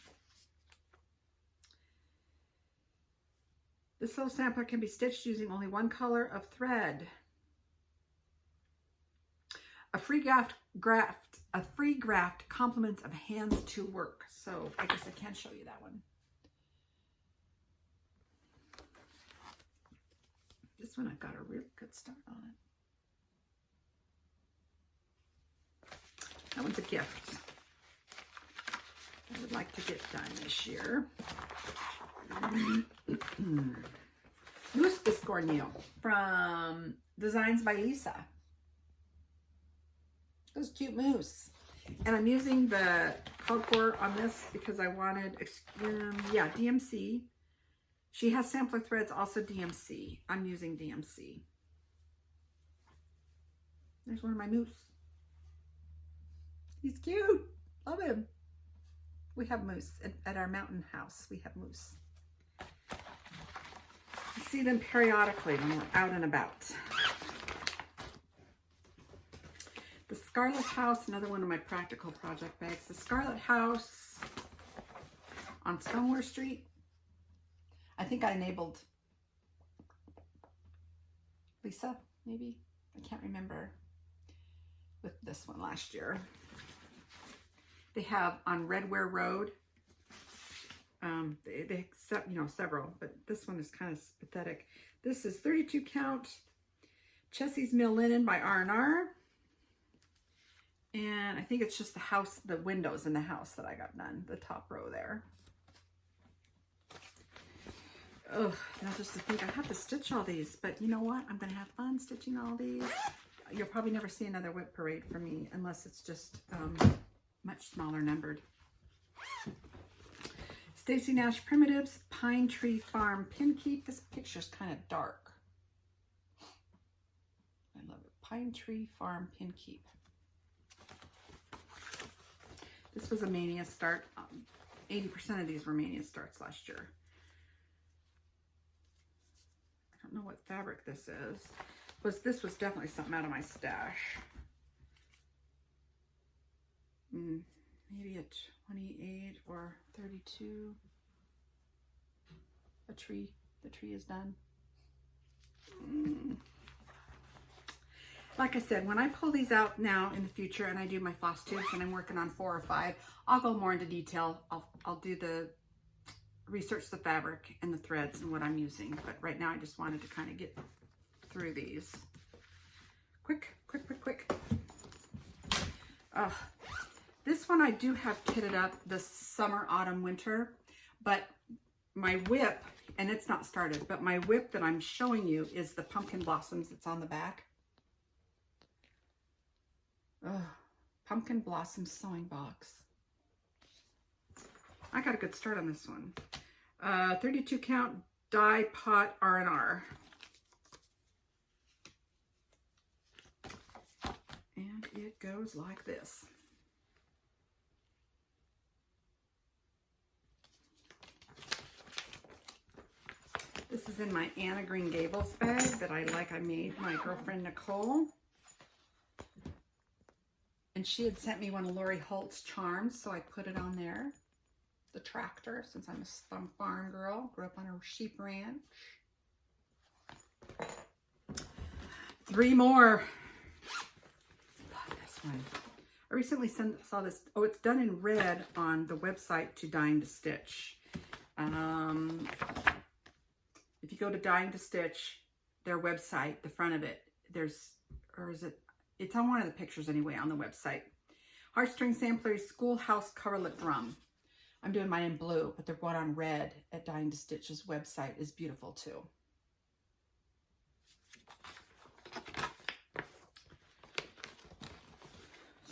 This little sampler can be stitched using only one color of thread. A free graft compliments of hands to work. So I guess I can't show you that one. This one I've got a really good start on it. That one's a gift I would like to get done this year. Loose Biscornio from Designs by Lisa. Those cute moose. And I'm using the called for on this because I wanted, yeah, DMC. She has sampler threads, also DMC. I'm using DMC. There's one of my moose. He's cute. Love him. We have moose at our mountain house. We have moose. I see them periodically when we're out and about. The Scarlet House, another one of my practical project bags. The Scarlet House on Stoneware Street. I think I enabled Lisa, maybe. I can't remember with this one last year. They have on Redware Road. They accept, you know, several, but this one is kind of pathetic. This is 32 count Chessie's Mill Linen by R&R. And I think it's just the house, the windows in the house that I got done, the top row there. Oh, now just to think I have to stitch all these, but you know what? I'm going to have fun stitching all these. You'll probably never see another WIP parade from me unless it's just much smaller numbered. Stacy Nash Primitives, Pine Tree Farm Pin Keep. This picture's kind of dark. I love it. Pine Tree Farm Pin Keep. This was a Mania start. 80% of these were Mania starts last year. I don't know what fabric this is. This was definitely something out of my stash. Maybe a 28 or 32. A tree. The tree is done. Like I said, when I pull these out now in the future and I do my FlossTubes and I'm working on 4 or 5, I'll go more into detail. I'll do the research the fabric and the threads and what I'm using. But right now I just wanted to kind of get through these. Quick. This one I do have kitted up the summer, autumn, winter, but my WIP, and it's not started, but my WIP that I'm showing you is the pumpkin blossoms that's on the back. Pumpkin blossom sewing box. I got a good start on this one. 32 count die pot R&R. And it goes like this. This is in my Anna Green Gables bag that I made my girlfriend Nicole. And she had sent me one of Lori Holt's charms, so I put it on there. the tractor, since I'm a farm girl. Grew up on a sheep ranch. 3 more. Love this one. I recently saw this. Oh, it's done in red on the website to Dying to Stitch. If you go to Dying to Stitch, their website, the front of it, it's on one of the pictures anyway on the website. Heartstring Sampler Schoolhouse Coverlet Drum. I'm doing mine in blue, but the one on red at Dying to Stitch's website is beautiful too.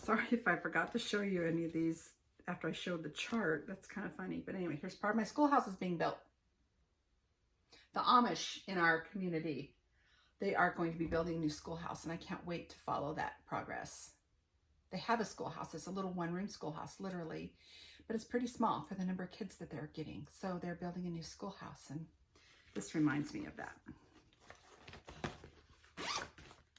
Sorry if I forgot to show you any of these after I showed the chart. That's kind of funny. But anyway, here's part of my schoolhouse is being built. The Amish in our community, they are going to be building a new schoolhouse, and I can't wait to follow that progress. They have a schoolhouse. It's a little one-room schoolhouse, literally, but it's pretty small for the number of kids that they're getting. So they're building a new schoolhouse, and this reminds me of that.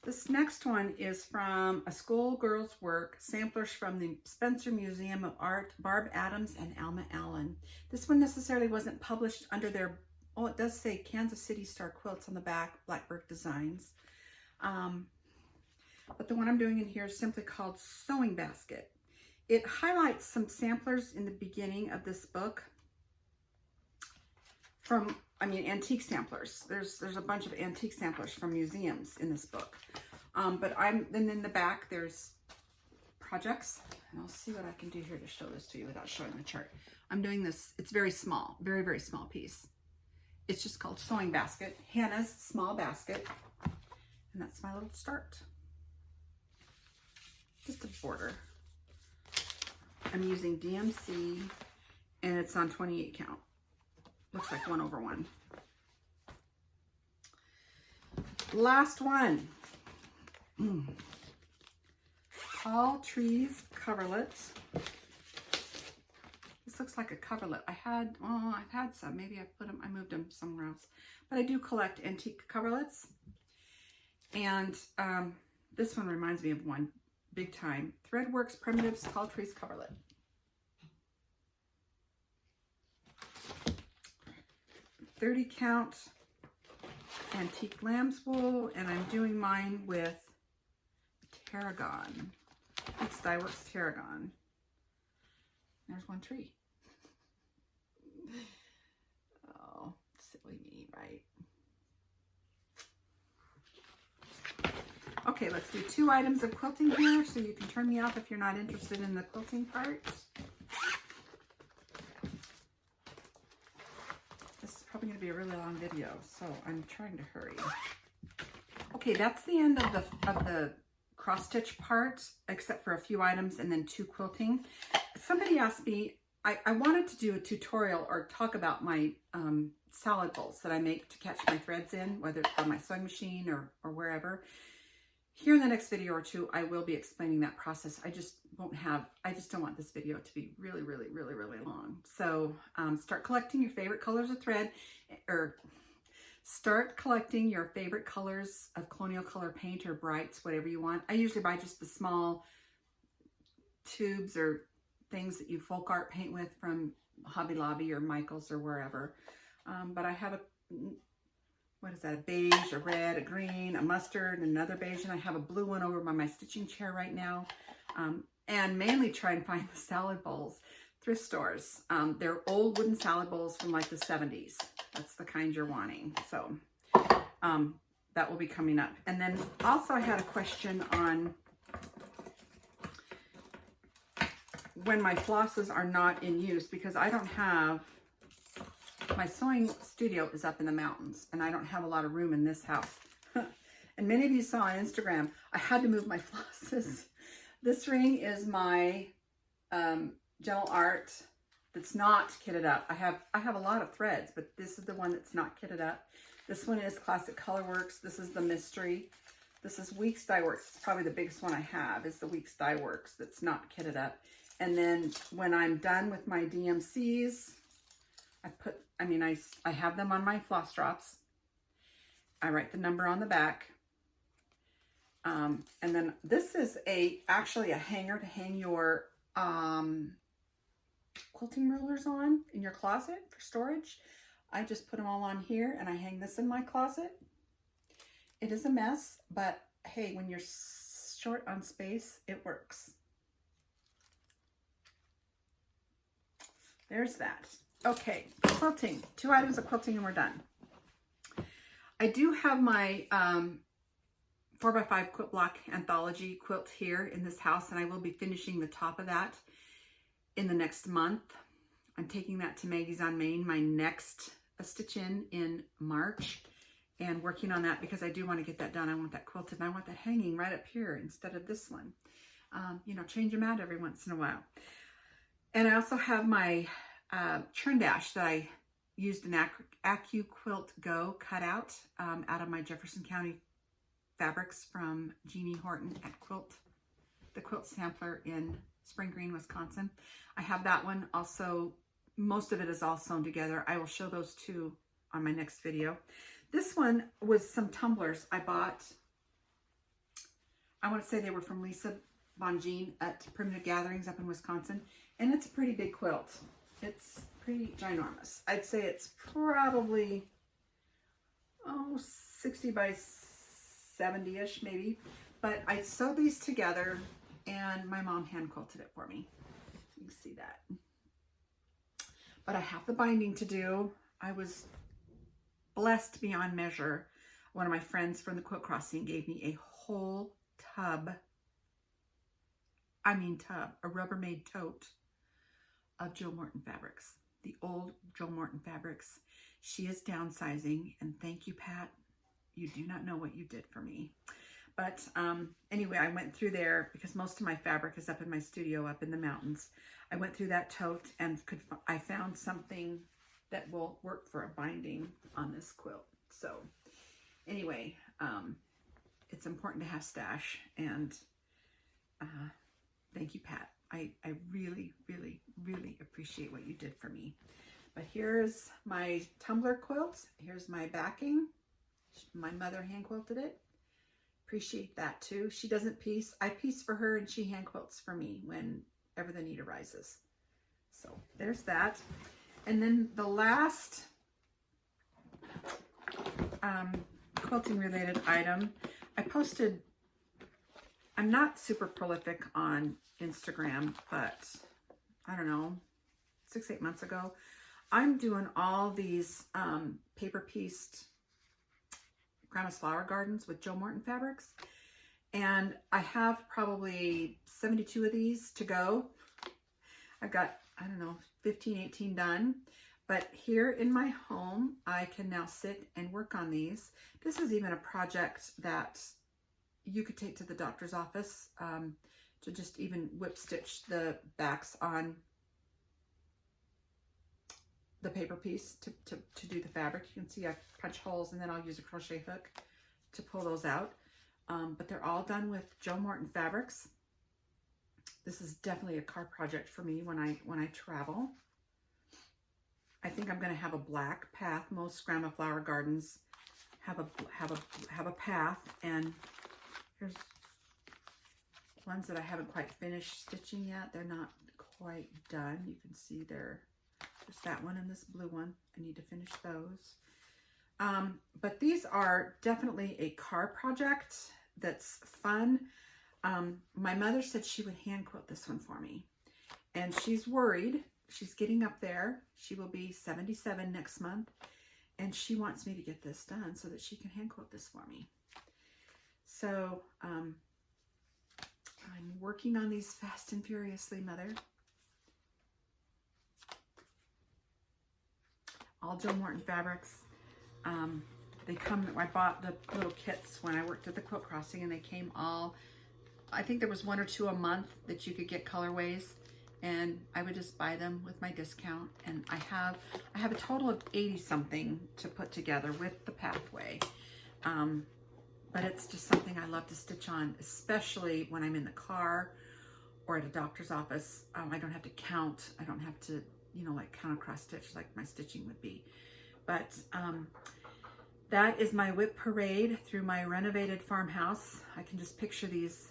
This next one is from A Schoolgirl's Work, Samplers from the Spencer Museum of Art, Barb Adams and Alma Allen. This one necessarily wasn't published under their, oh, it does say Kansas City Star Quilts on the back, Blackbird Designs. But the one I'm doing in here is simply called Sewing Basket. It highlights some samplers in the beginning of this book from, antique samplers. There's a bunch of antique samplers from museums in this book. Then in the back, there's projects, and I'll see what I can do here to show this to you without showing the chart. I'm doing this, it's very small, very, very small piece. It's just called Sewing Basket, Hannah's Small Basket, and that's my little start. Just a border. I'm using DMC, and it's on 28 count. Looks like 1/1. Last one. Tall Trees Coverlet. This looks like a coverlet. I've had some. Maybe I moved them somewhere else. But I do collect antique coverlets. And this one reminds me of one big time. Threadworks Primitives Tall Trees Coverlet. .30 count antique lamb's wool, and I'm doing mine with tarragon. It's Dyeworks Tarragon. There's one tree. Oh, silly me, right? Okay, let's do 2 items of quilting here, so you can turn me off if you're not interested in the quilting part. Probably going to be a really long video, so I'm trying to hurry. Okay, that's the end of the cross stitch part, except for a few items and then 2 quilting. Somebody asked me, I wanted to do a tutorial or talk about my salad bowls that I make to catch my threads in, whether it's on my sewing machine or wherever. Here in the next video or 2, I will be explaining that process. I just don't want this video to be really, really, really, really long. So start collecting your favorite colors of thread, or start collecting your favorite colors of colonial color paint or brights, whatever you want. I usually buy just the small tubes or things that you folk art paint with from Hobby Lobby or Michael's or wherever. But I have a, what is that, a beige, a red, a green, a mustard, another beige, and I have a blue one over by my stitching chair right now. And mainly try and find the salad bowls, thrift stores. They're old wooden salad bowls from like the 70s. That's the kind you're wanting. So that will be coming up. And then also I had a question on when my flosses are not in use, because I don't have, my sewing studio is up in the mountains and I don't have a lot of room in this house. And many of you saw on Instagram, I had to move my flosses. This ring is my Gentle Art that's not kitted up. I have a lot of threads, but this is the one that's not kitted up. This one is Classic Colorworks. This is the Mystery. This is Weeks Dye Works. It's probably the biggest one I have is the Weeks Dye Works that's not kitted up. And then when I'm done with my DMCs, I have them on my floss drops. I write the number on the back. And then this is actually a hanger to hang your quilting rollers on in your closet for storage. I just put them all on here and I hang this in my closet. It is a mess, but hey, when you're short on space, it works. There's that. Okay, quilting. 2 items of quilting and we're done. I do have my 4x5 quilt block anthology quilt here in this house, and I will be finishing the top of that in the next month. I'm taking that to Maggie's on Main, my next stitch in March, and working on that because I do want to get that done. I want that quilted and I want that hanging right up here instead of this one. You know, change them out every once in a while. And I also have my churn dash that I used an AccuQuilt Go cutout out of my Jefferson County fabrics from Jeannie Horton at the Quilt Sampler in Spring Green, Wisconsin. I have that one also. Most of it is all sewn together. I will show those two on my next video. This one was some tumblers I bought. I want to say they were from Lisa Bonjean at Primitive Gatherings up in Wisconsin. And it's a pretty big quilt. It's pretty ginormous. I'd say it's probably 60 by 70-ish maybe. But I sewed these together and my mom hand quilted it for me. You can see that. But I have the binding to do. I was blessed beyond measure. One of my friends from the Quilt Crossing gave me a whole tub, a Rubbermaid tote of Jill Morton fabrics, the old Jill Morton fabrics. She is downsizing, and thank you, Pat. You do not know what you did for me. But anyway, I went through there because most of my fabric is up in my studio up in the mountains. I went through that tote and I found something that will work for a binding on this quilt. So anyway, it's important to have stash, and thank you, Pat. I really, really, really appreciate what you did for me. But here's my tumbler quilt. Here's my backing. My mother hand quilted it. Appreciate that too. She doesn't piece. I piece for her and she hand quilts for me whenever the need arises. So there's that. And then the last quilting related item, I posted, I'm not super prolific on Instagram, but I don't know, 6-8 months ago, I'm doing all these paper pieced Grandma's Flower Gardens with Jill Morton fabrics. And I have probably 72 of these to go. I've got, I don't know, 15, 18 done. But here in my home, I can now sit and work on these. This is even a project that you could take to the doctor's office to just even whip stitch the backs on the paper piece to do the fabric. You can see I punch holes and then I'll use a crochet hook to pull those out. But they're all done with Jill Morton fabrics. This is definitely a car project for me when I travel. I think I'm going to have a black path. Most Grandma Flower Gardens have a path, and here's ones that I haven't quite finished stitching yet. They're not quite done. You can see there's that one and this blue one. I need to finish those. But these are definitely a car project that's fun. My mother said she would hand quilt this one for me, and she's worried. She's getting up there. She will be 77 next month, and she wants me to get this done so that she can hand quilt this for me. So I'm working on these fast and furiously, Mother. All Jill Morton fabrics. They come, I bought the little kits when I worked at the Quilt Crossing, and they came all, I think there was 1 or 2 a month that you could get colorways, and I would just buy them with my discount. And I have a total of 80 something to put together with the pathway. But it's just something I love to stitch on, especially when I'm in the car or at a doctor's office. I don't have to count. I don't have to, you know, like count across stitch like my stitching would be. But that is my WIP parade through my renovated farmhouse. I can just picture these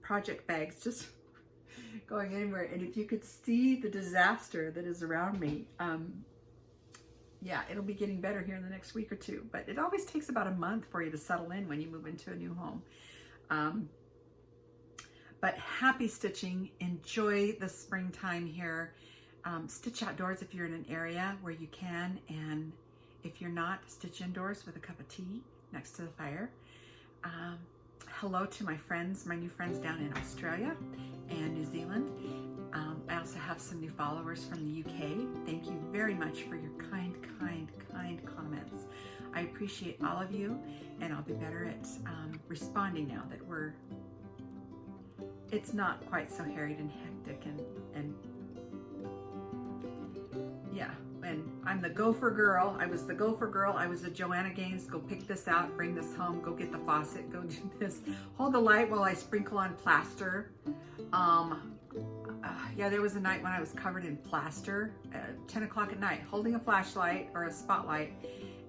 project bags just going anywhere. And if you could see the disaster that is around me, yeah, it'll be getting better here in the next week or two. But it always takes about a month for you to settle in when you move into a new home. But happy stitching. Enjoy the springtime here. Stitch outdoors if you're in an area where you can. And if you're not, stitch indoors with a cup of tea next to the fire. Hello to my friends, my new friends down in Australia and New Zealand. I also have some new followers from the UK. Thank you very much for your kind comments. I appreciate all of you, and I'll be better at responding now that it's not quite so harried and hectic and yeah. And I'm the gopher girl. I was the gopher girl. I was the Joanna Gaines. Go pick this out, bring this home, go get the faucet, go do this. Hold the light while I sprinkle on plaster. Yeah, there was a night when I was covered in plaster at 10 o'clock at night, holding a flashlight or a spotlight.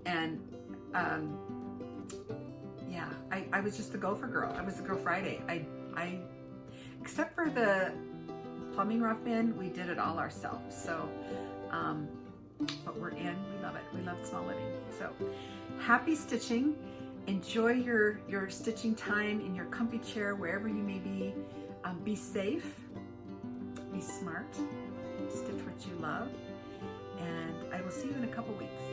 And yeah, I was just the gopher girl. I was the Girl Friday. I except for the plumbing rough-in, we did it all ourselves. So, but we're in, we love it. We love small living. So happy stitching. Enjoy your stitching time in your comfy chair, wherever you may be. Be safe, be smart, stitch what you love, and I will see you in a couple weeks.